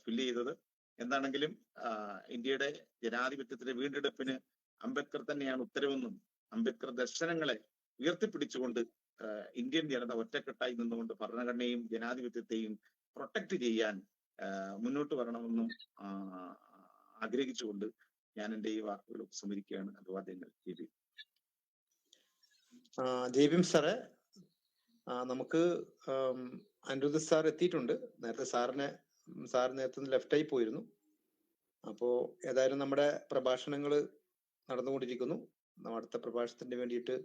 ഫില്ല് ചെയ്തത്. എന്താണെങ്കിലും ഇന്ത്യയുടെ ജനാധിപത്യത്തിന്റെ വീണ്ടെടുപ്പിന് അംബേദ്കർ തന്നെയാണ് ഉത്തരവെന്നും അംബേദ്കർ ദർശനങ്ങളെ ഉയർത്തിപ്പിടിച്ചുകൊണ്ട് ഇന്ത്യൻ ജനത ഒറ്റക്കെട്ടായി നിന്നുകൊണ്ട് ഭരണഘടനയും ജനാധിപത്യത്തെയും പ്രൊട്ടക്ട് ചെയ്യാൻ മുന്നോട്ട് വരണമെന്നും ആഗ്രഹിച്ചുകൊണ്ട് ഞാൻ എൻ്റെ ഈ വാക്കുകൾ ഉപസംഹരിക്കുകയാണ്. അഭിവാദ്യങ്ങൾ. ജെബിം സാറെ, നമുക്ക് അനിരുദ്ധ സാർ എത്തിയിട്ടുണ്ട്. നേരത്തെ സാർ നേരത്തെ ലെഫ്റ്റായി പോയിരുന്നു. അപ്പോ ഏതായാലും നമ്മുടെ പ്രഭാഷണങ്ങൾ നടന്നുകൊണ്ടിരിക്കുന്നു. അടുത്ത പ്രഭാഷണത്തിന് വേണ്ടിയിട്ട്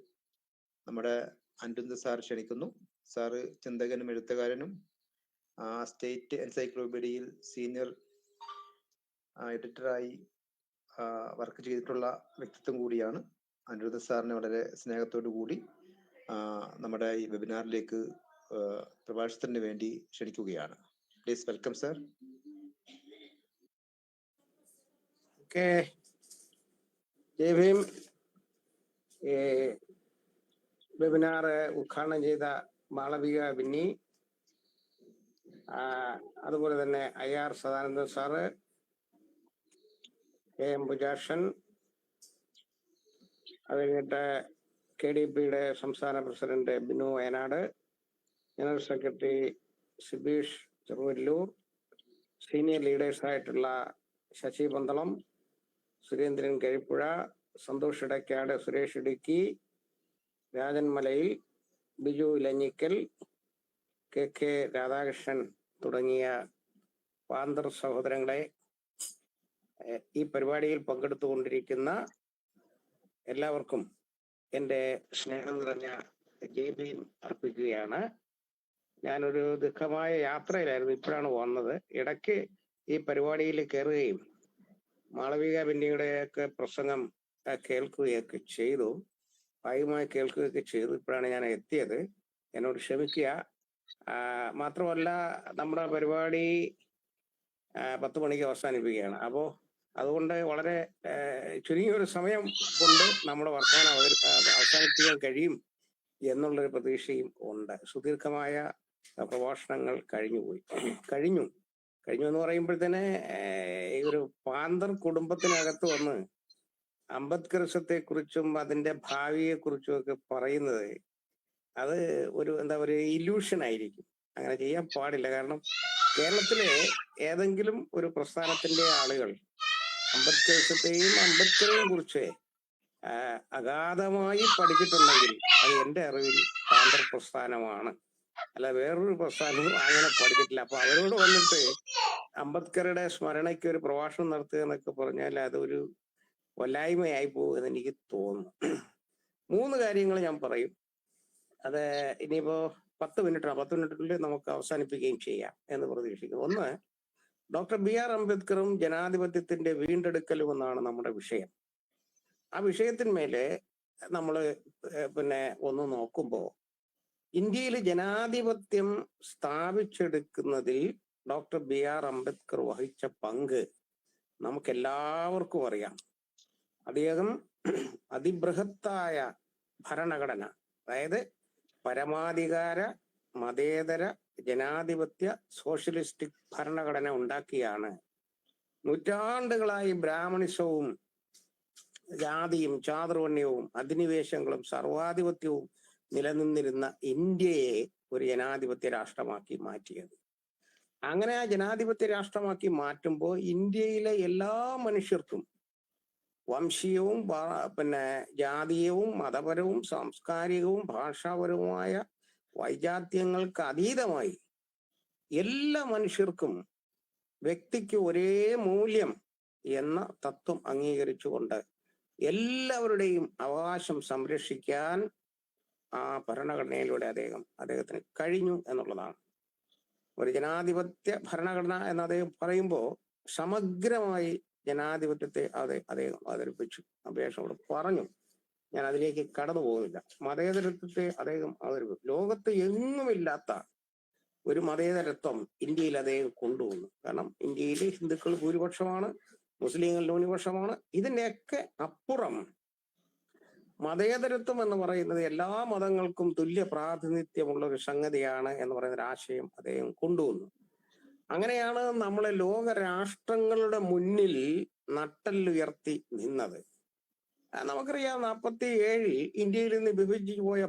നമ്മുടെ അനിരുദ്ധ സാർ ക്ഷണിക്കുന്നു. സാറ് ചിന്തകനും എഴുത്തുകാരനും സ്റ്റേറ്റ് എൻസൈക്ലോപീഡിയയിൽ സീനിയർ എഡിറ്ററായി വർക്ക് ചെയ്തിട്ടുള്ള വ്യക്തിത്വം കൂടിയാണ്. അനിരുദ്ധ സാറിനെ വളരെ സ്നേഹത്തോടു കൂടി നമ്മുടെ ഈ വെബിനാറിലേക്ക് പ്രഭാഷണത്തിന് വേണ്ടി ക്ഷണിക്കുകയാണ്. Please welcome sir. Okay, Jai Bhim. Webinar ഉദ്ഘാടനം ചെയ്ത മാളവിക ബിന്നി, അതുപോലെ തന്നെ IR Sadanandan sir, M Bujashan, അത് കഴിഞ്ഞിട്ട് KDPയുടെ സംസ്ഥാന president Binu Wayanad, general secretary Sibeesh Cheruvallur, senior leaders ആയിട്ടുള്ള ശശി പന്തളം, സുരേന്ദ്രൻ കഴിപ്പുഴ, സന്തോഷ് ഇടയ്ക്കാട്, സുരേഷ് ഇടുക്കി, രാജൻ മലയിൽ, ബിജു ലഞ്ഞിക്കൽ, KK രാധാകൃഷ്ണൻ തുടങ്ങിയ പാന്തർ സഹോദരങ്ങളെ, ഈ പരിപാടിയിൽ പങ്കെടുത്തുകൊണ്ടിരിക്കുന്ന എല്ലാവർക്കും എൻ്റെ സ്നേഹം നിറഞ്ഞ ജയ്ഭീം അർപ്പിക്കുകയാണ്. ഞാനൊരു ദുഃഖമായ യാത്രയിലായിരുന്നു, ഇപ്പോഴാണ് വന്നത്. ഇടയ്ക്ക് ഈ പരിപാടിയിൽ കയറുകയും മാളവിക ബെന്നിയുടെയൊക്കെ പ്രസംഗം കേൾക്കുകയൊക്കെ ചെയ്തു, ഭാഗമായി കേൾക്കുകയൊക്കെ ചെയ്തു. ഇപ്പോഴാണ് ഞാൻ എത്തിയത്, എന്നോട് ക്ഷമിക്കുക. മാത്രമല്ല, നമ്മുടെ പരിപാടി 10 മണിക്ക് അവസാനിപ്പിക്കുകയാണ്. അപ്പോൾ അതുകൊണ്ട് വളരെ ചുരുങ്ങിയൊരു സമയം കൊണ്ട് നമ്മുടെ വർത്തമാനം അവസാനിപ്പിക്കാൻ കഴിയും എന്നുള്ളൊരു പ്രതീക്ഷയും ഉണ്ട്. സുദീർഘമായ പ്രഭാഷണങ്ങൾ കഴിഞ്ഞു എന്ന് പറയുമ്പോഴത്തേനെ ഈ ഒരു പാന്തർ കുടുംബത്തിനകത്ത് വന്ന് അംബേദ്കറിസത്തെ കുറിച്ചും അതിന്റെ ഭാവിയെ കുറിച്ചും ഒക്കെ പറയുന്നത് അത് ഒരു ഇല്യൂഷൻ ആയിരിക്കും. അങ്ങനെ ചെയ്യാൻ പാടില്ല. കാരണം കേരളത്തിലെ ഏതെങ്കിലും ഒരു പ്രസ്ഥാനത്തിന്റെ ആളുകൾ അംബേദ്കറിസത്തെയും അംബേദ്കറെയും കുറിച്ച് അഗാധമായി പഠിച്ചിട്ടുണ്ടെങ്കിൽ അത് എൻ്റെ അറിവിൽ പാന്തർ പ്രസ്ഥാനമാണ്, അല്ല വേറൊരു പ്രസ്ഥാനവും അങ്ങനെ പഠിച്ചിട്ടില്ല. അപ്പൊ അവരോട് വന്നിട്ട് അംബേദ്കറുടെ സ്മരണയ്ക്ക് ഒരു പ്രഭാഷണം നടത്തുക എന്നൊക്കെ പറഞ്ഞാൽ അതൊരു വല്ലായ്മയായി പോകുമെന്ന് എനിക്ക് തോന്നുന്നു. 3 കാര്യങ്ങൾ ഞാൻ പറയും. അത് ഇനിയിപ്പോ 10 മിനിറ്റിനുള്ളിൽ നമുക്ക് അവസാനിപ്പിക്കുകയും ചെയ്യാം എന്ന് പ്രതീക്ഷിക്കുന്നു. ഒന്ന്, ഡോക്ടർ BR അംബേദ്കറും ജനാധിപത്യത്തിന്റെ വീണ്ടെടുക്കലും എന്നാണ് നമ്മുടെ വിഷയം. ആ വിഷയത്തിന്മേലെ നമ്മൾ ഒന്ന് നോക്കുമ്പോൾ ഇന്ത്യയിൽ ജനാധിപത്യം സ്ഥാപിച്ചെടുക്കുന്നതിൽ ഡോക്ടർ BR അംബേദ്കർ വഹിച്ച പങ്ക് നമുക്കെല്ലാവർക്കും അറിയാം. അദ്ദേഹം അതിബൃഹത്തായ ഭരണഘടന, അതായത് പരമാധികാര മതേതര ജനാധിപത്യ സോഷ്യലിസ്റ്റിക് ഭരണഘടന ഉണ്ടാക്കിയാണ് നൂറ്റാണ്ടുകളായി ബ്രാഹ്മണിസവും ജാതിയും ചാതുർവർണ്ണ്യവും അധിനിവേശങ്ങളും സർവാധിപത്യവും നിലനിന്നിരുന്ന ഇന്ത്യയെ ഒരു ജനാധിപത്യ രാഷ്ട്രമാക്കി മാറ്റിയത്. അങ്ങനെ ആ ജനാധിപത്യ രാഷ്ട്രമാക്കി മാറ്റുമ്പോൾ ഇന്ത്യയിലെ എല്ലാ മനുഷ്യർക്കും വംശീയവും ജാതീയവും മതപരവും സാംസ്കാരികവും ഭാഷാപരവുമായ വൈജാത്യങ്ങൾക്ക് അതീതമായി എല്ലാ മനുഷ്യർക്കും വ്യക്തിക്ക് ഒരേ മൂല്യം എന്ന തത്വം അംഗീകരിച്ചുകൊണ്ട് എല്ലാവരുടെയും അവകാശം സംരക്ഷിക്കാൻ ആ ഭരണഘടനയിലൂടെ അദ്ദേഹത്തിന് കഴിഞ്ഞു എന്നുള്ളതാണ്. ഒരു ജനാധിപത്യ ഭരണഘടന എന്ന് അദ്ദേഹം പറയുമ്പോൾ സമഗ്രമായി ജനാധിപത്യത്തെ അദ്ദേഹം അവതരിപ്പിച്ചു. അപേക്ഷയോട് പറഞ്ഞു, ഞാൻ അതിലേക്ക് കടന്നു പോകുന്നില്ല. മതേതരത്വത്തെ അദ്ദേഹം അവതരിപ്പിച്ചു. ലോകത്ത് എങ്ങുമില്ലാത്ത ഒരു മതേതരത്വം ഇന്ത്യയിൽ അദ്ദേഹം കൊണ്ടുവന്നു. കാരണം ഇന്ത്യയിൽ ഹിന്ദുക്കൾ ഭൂരിപക്ഷമാണ്, മുസ്ലിങ്ങൾ ന്യൂനപക്ഷമാണ്. ഇതിൻ്റെയൊക്കെ അപ്പുറം മതേതരത്വം എന്ന് പറയുന്നത് എല്ലാ മതങ്ങൾക്കും തുല്യ പ്രാതിനിധ്യമുള്ള ഒരു സംഗതിയാണ് എന്ന് പറയുന്ന ഒരു ആശയം അദ്ദേഹം കൊണ്ടുവന്നു. അങ്ങനെയാണ് നമ്മളെ ലോക രാഷ്ട്രങ്ങളുടെ മുന്നിൽ നട്ടെല്ലുയർത്തി നിന്നത്. നമുക്കറിയാം, 47 ഇന്ത്യയിൽ നിന്ന് വിഭജിച്ചു പോയ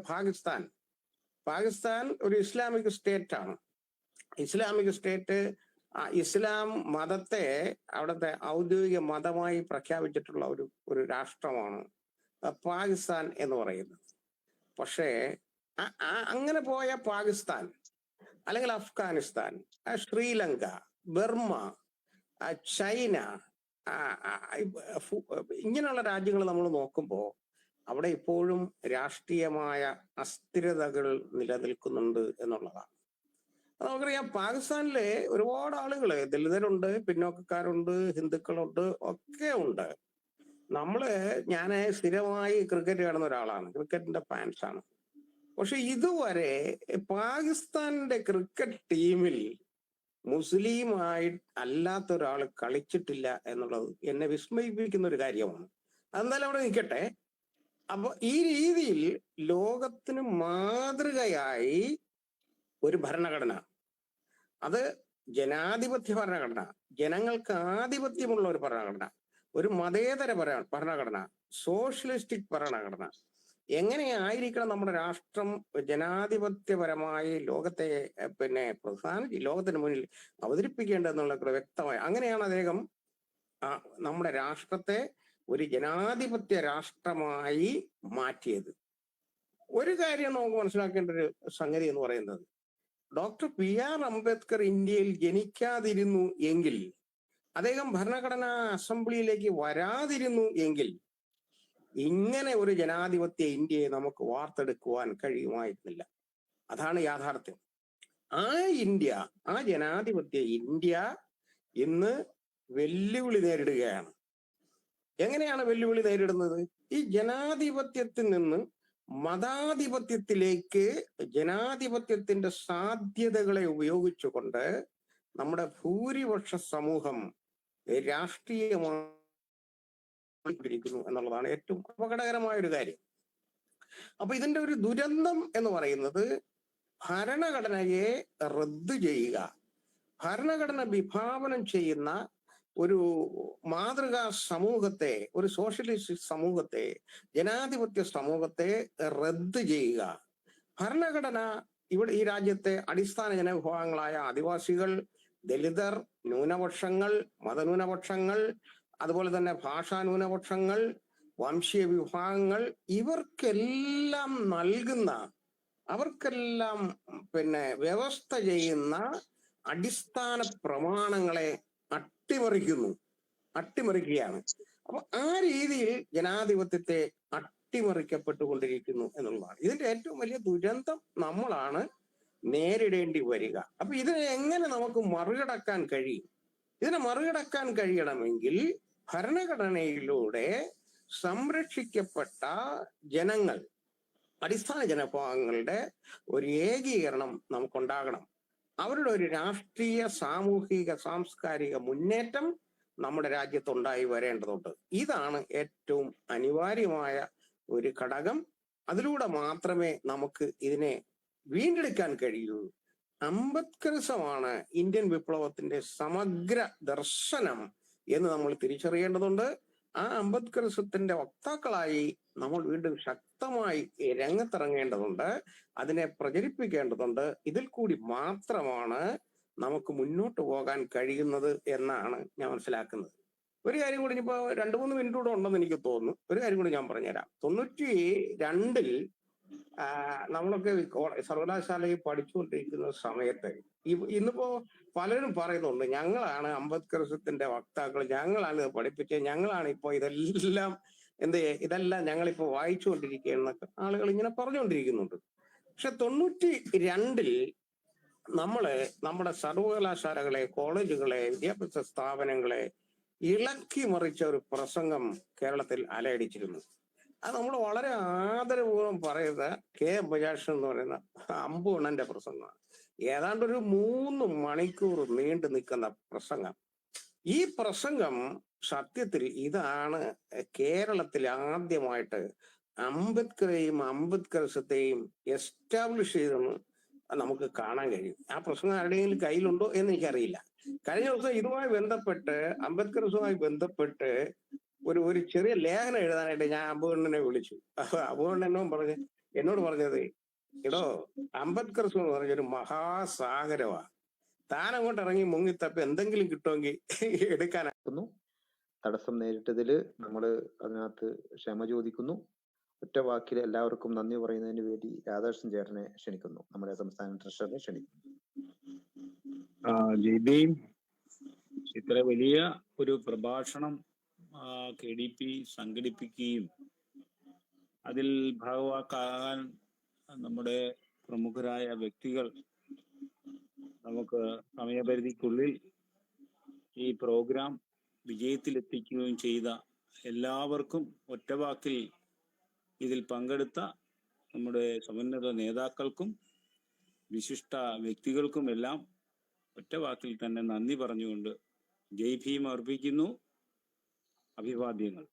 പാകിസ്ഥാൻ ഒരു ഇസ്ലാമിക് സ്റ്റേറ്റ് ആണ്. ഇസ്ലാമിക് സ്റ്റേറ്റ് ഇസ്ലാം മതത്തെ അവിടുത്തെ ഔദ്യോഗിക മതമായി പ്രഖ്യാപിച്ചിട്ടുള്ള ഒരു രാഷ്ട്രമാണ് പാകിസ്ഥാൻ എന്ന് പറയുന്നത്. പക്ഷേ അങ്ങനെ പോയ പാകിസ്ഥാൻ, അല്ലെങ്കിൽ അഫ്ഗാനിസ്ഥാൻ, ശ്രീലങ്ക, ബർമ്മ, ചൈന, ഇങ്ങനെയുള്ള രാജ്യങ്ങൾ നമ്മൾ നോക്കുമ്പോൾ അവിടെ ഇപ്പോഴും രാഷ്ട്രീയമായ അസ്ഥിരതകൾ നിലനിൽക്കുന്നുണ്ട് എന്നുള്ളതാണ്. നമുക്കറിയാം, പാകിസ്ഥാനിലെ ഒരുപാട് ആളുകള്, ദളിതരുണ്ട്, പിന്നോക്കക്കാരുണ്ട്, ഹിന്ദുക്കളുണ്ട്, ഒക്കെ ഉണ്ട്. ഞാൻ സ്ഥിരമായി ക്രിക്കറ്റ് കാണുന്ന ഒരാളാണ്, ക്രിക്കറ്റിന്റെ ഫാൻസാണ്. പക്ഷെ ഇതുവരെ പാകിസ്ഥാന്റെ ക്രിക്കറ്റ് ടീമിൽ മുസ്ലിമായി അല്ലാത്ത ഒരാൾ കളിച്ചിട്ടില്ല എന്നുള്ളത് എന്നെ വിസ്മയിപ്പിക്കുന്ന ഒരു കാര്യമാണ്. അതെന്തായാലും അവിടെ നിൽക്കട്ടെ. അപ്പൊ ഈ രീതിയിൽ ലോകത്തിന് മാതൃകയായി ഒരു ഭരണഘടന, അത് ജനാധിപത്യ ഭരണഘടന, ജനങ്ങൾക്ക് ആധിപത്യമുള്ള ഒരു ഭരണഘടന, ഒരു മതേതര ഭരണഘടന, സോഷ്യലിസ്റ്റിക് ഭരണഘടന, എങ്ങനെയായിരിക്കണം നമ്മുടെ രാഷ്ട്രം ജനാധിപത്യപരമായി ലോകത്തെ ലോകത്തിന് മുന്നിൽ അവതരിപ്പിക്കേണ്ടതെന്നുള്ള വ്യക്തമായ, അങ്ങനെയാണ് അദ്ദേഹം നമ്മുടെ രാഷ്ട്രത്തെ ഒരു ജനാധിപത്യ രാഷ്ട്രമായി മാറ്റിയത്. ഒരു കാര്യം നമുക്ക് മനസ്സിലാക്കേണ്ട ഒരു സംഗതി എന്ന് പറയുന്നത്, ഡോക്ടർ PR അംബേദ്കർ ഇന്ത്യയിൽ ജനിക്കാതിരുന്നു എങ്കിൽ, അദ്ദേഹം ഭരണഘടനാ അസംബ്ലിയിലേക്ക് വരാതിരുന്നു എങ്കിൽ, ഇങ്ങനെ ഒരു ജനാധിപത്യ ഇന്ത്യയെ നമുക്ക് വാർത്തെടുക്കുവാൻ കഴിയുമായിരുന്നില്ല. അതാണ് യാഥാർത്ഥ്യം. ആ ജനാധിപത്യ ഇന്ത്യ ഇന്ന് വെല്ലുവിളി നേരിടുകയാണ്. എങ്ങനെയാണ് വെല്ലുവിളി നേരിടുന്നത്? ഈ ജനാധിപത്യത്തിൽ നിന്ന് മതാധിപത്യത്തിലേക്ക് ജനാധിപത്യത്തിന്റെ സാധ്യതകളെ ഉപയോഗിച്ചുകൊണ്ട് നമ്മുടെ ഭൂരിപക്ഷ സമൂഹം രാഷ്ട്രീയമായിരിക്കുന്നു എന്നുള്ളതാണ് ഏറ്റവും അപകടകരമായ ഒരു കാര്യം. അപ്പൊ ഇതിന്റെ ഒരു ദുരന്തം എന്ന് പറയുന്നത്, ഭരണഘടനയെ റദ്ദു ചെയ്യുക, ഭരണഘടന വിഭാവനം ചെയ്യുന്ന ഒരു മാതൃകാ സമൂഹത്തെ, ഒരു സോഷ്യലിസ്റ്റ് സമൂഹത്തെ, ജനാധിപത്യ സമൂഹത്തെ റദ്ദ് ചെയ്യുക. ഭരണഘടന ഈ രാജ്യത്തെ അടിസ്ഥാന ജനവിഭാഗങ്ങളായ ആദിവാസികൾ, ദലിതർ, ന്യൂനപക്ഷങ്ങൾ, മതന്യൂനപക്ഷങ്ങൾ, അതുപോലെ തന്നെ ഭാഷാ ന്യൂനപക്ഷങ്ങൾ, വംശീയ വിഭാഗങ്ങൾ, ഇവർക്കെല്ലാം നൽകുന്ന, അവർക്കെല്ലാം വ്യവസ്ഥ ചെയ്യുന്ന അടിസ്ഥാന പ്രമാണങ്ങളെ അട്ടിമറിക്കുകയാണ്. അപ്പൊ ആ രീതിയിൽ ജനാധിപത്യത്തെ അട്ടിമറിക്കപ്പെട്ടുകൊണ്ടിരിക്കുന്നു എന്നുള്ളതാണ് ഇതിന്റെ ഏറ്റവും വലിയ ദുരന്തം. നമ്മളാണ് നേരിടേണ്ടി വരിക. അപ്പൊ ഇതിനെ എങ്ങനെ നമുക്ക് മറികടക്കാൻ കഴിയും? ഇതിനെ മറികടക്കാൻ കഴിയണമെങ്കിൽ ഭരണഘടനയിലൂടെ സംരക്ഷിക്കപ്പെട്ട ജനങ്ങൾ, അടിസ്ഥാന ജനവിഭാഗങ്ങളുടെ ഒരു ഏകീകരണം നമുക്കുണ്ടാകണം. അവരുടെ ഒരു രാഷ്ട്രീയ, സാമൂഹിക, സാംസ്കാരിക മുന്നേറ്റം നമ്മുടെ രാജ്യത്തുണ്ടായി വരേണ്ടതുണ്ട്. ഇതാണ് ഏറ്റവും അനിവാര്യമായ ഒരു ഘടകം. അതിലൂടെ മാത്രമേ നമുക്ക് ഇതിനെ വീണ്ടെടുക്കാൻ കഴിയൂ. അംബേദ്കറിസമാണ് ഇന്ത്യൻ വിപ്ലവത്തിന്റെ സമഗ്ര ദർശനം എന്ന് നമ്മൾ തിരിച്ചറിയേണ്ടതുണ്ട്. ആ അംബേദ്കറിസത്തിന്റെ വക്താക്കളായി നമ്മൾ വീണ്ടും ശക്തമായി രംഗത്തിറങ്ങേണ്ടതുണ്ട്, അതിനെ പ്രചരിപ്പിക്കേണ്ടതുണ്ട്. ഇതിൽ കൂടി മാത്രമാണ് നമുക്ക് മുന്നോട്ട് പോകാൻ കഴിയുന്നത് എന്നാണ് ഞാൻ മനസ്സിലാക്കുന്നത്. ഒരു കാര്യം കൂടി, ഇനിയിപ്പോ 2-3 മിനിറ്റ് കൂടെ ഉണ്ടെന്ന് എനിക്ക് തോന്നുന്നു. ഒരു കാര്യം കൂടി ഞാൻ പറഞ്ഞുതരാം. 92-ൽ നമ്മളൊക്കെ സർവകലാശാലയിൽ പഠിച്ചുകൊണ്ടിരിക്കുന്ന സമയത്ത് ഇന്നിപ്പോ പലരും പറയുന്നുണ്ട്, ഞങ്ങളാണ് അംബേദ്കറിസത്തിന്റെ വക്താക്കൾ, ഞങ്ങളാണ് ഇത് പഠിപ്പിച്ചത്, ഞങ്ങളാണ് ഇപ്പോ ഇതെല്ലാം ഇതെല്ലാം ഞങ്ങളിപ്പോ വായിച്ചുകൊണ്ടിരിക്കുകയെന്നൊക്കെ ആളുകൾ ഇങ്ങനെ പറഞ്ഞുകൊണ്ടിരിക്കുന്നുണ്ട്. പക്ഷെ 92-ൽ നമ്മുടെ സർവകലാശാലകളെ, കോളേജുകളെ, വിദ്യാഭ്യാസ സ്ഥാപനങ്ങളെ ഇളക്കി മറിച്ച ഒരു പ്രസംഗം കേരളത്തിൽ അലയടിച്ചിരുന്നു. അത് നമ്മൾ വളരെ ആദരപൂർവ്വം പറയുന്ന KM ബജാഷൻ എന്ന് പറയുന്ന അമ്പുണ്ണന്റെ പ്രസംഗമാണ്. ഏതാണ്ട് ഒരു 3 മണിക്കൂർ നീണ്ടു നിൽക്കുന്ന പ്രസംഗം. ഈ പ്രസംഗം സത്യത്തിൽ ഇതാണ് കേരളത്തിൽ ആദ്യമായിട്ട് അംബേദ്കറെയും അംബേദ്കറിസത്തെയും എസ്റ്റാബ്ലിഷ് ചെയ്തെന്ന് നമുക്ക് കാണാൻ കഴിയും. ആ പ്രസംഗം ആരുടെയെങ്കിലും കയ്യിലുണ്ടോ എന്ന് എനിക്കറിയില്ല. കഴിഞ്ഞ ദിവസം ഇതുമായി ബന്ധപ്പെട്ട്, അംബേദ്കറിസവുമായി ബന്ധപ്പെട്ട് ഒരു ചെറിയ ലേഖനം എഴുതാനായിട്ട് ഞാൻ അബുണ്ണനെ വിളിച്ചു. അബുണ്ണനും എന്നോട് പറഞ്ഞത്, എടോ, അംബേദ്കറിസം എന്ന് പറഞ്ഞൊരു മഹാസാഗരമാ, താൻ അങ്ങോട്ട് ഇറങ്ങി മുങ്ങിത്തപ്പി എന്തെങ്കിലും കിട്ടുമെങ്കിൽ എടുക്കാനാക്കുന്നു. തടസ്സം നേരിട്ടതിൽ നമ്മൾ അതിനകത്ത് ക്ഷമ ചോദിക്കുന്നു. ഒറ്റ വാക്കിൽ എല്ലാവർക്കും നന്ദി പറയുന്നതിന് വേണ്ടി രാധാകൃഷ്ണൻ ചേട്ടനെ ക്ഷണിക്കുന്നു, നമ്മുടെ സംസ്ഥാന ട്രഷററെ ക്ഷണിക്കുന്നു. ജയ്ദീൻ, ഇത്ര വലിയ ഒരു പ്രഭാഷണം KDP സംഘടിപ്പിക്കുകയും അതിൽ ഭാഗവാക്കാകാൻ നമ്മുടെ പ്രമുഖരായ വ്യക്തികൾ നമുക്ക് സമയപരിധിക്കുള്ളിൽ ഈ പ്രോഗ്രാം വിജയത്തിലെത്തിക്കുകയും ചെയ്ത എല്ലാവർക്കും, ഒറ്റവാക്കിൽ ഇതിൽ പങ്കെടുത്ത നമ്മുടെ സമുന്നത നേതാക്കൾക്കും വിശിഷ്ട വ്യക്തികൾക്കും എല്ലാം ഒറ്റവാക്കിൽ തന്നെ നന്ദി പറഞ്ഞുകൊണ്ട് ജയ് ഭീം അർപ്പിക്കുന്നു. അഭിവാദ്യങ്ങൾ.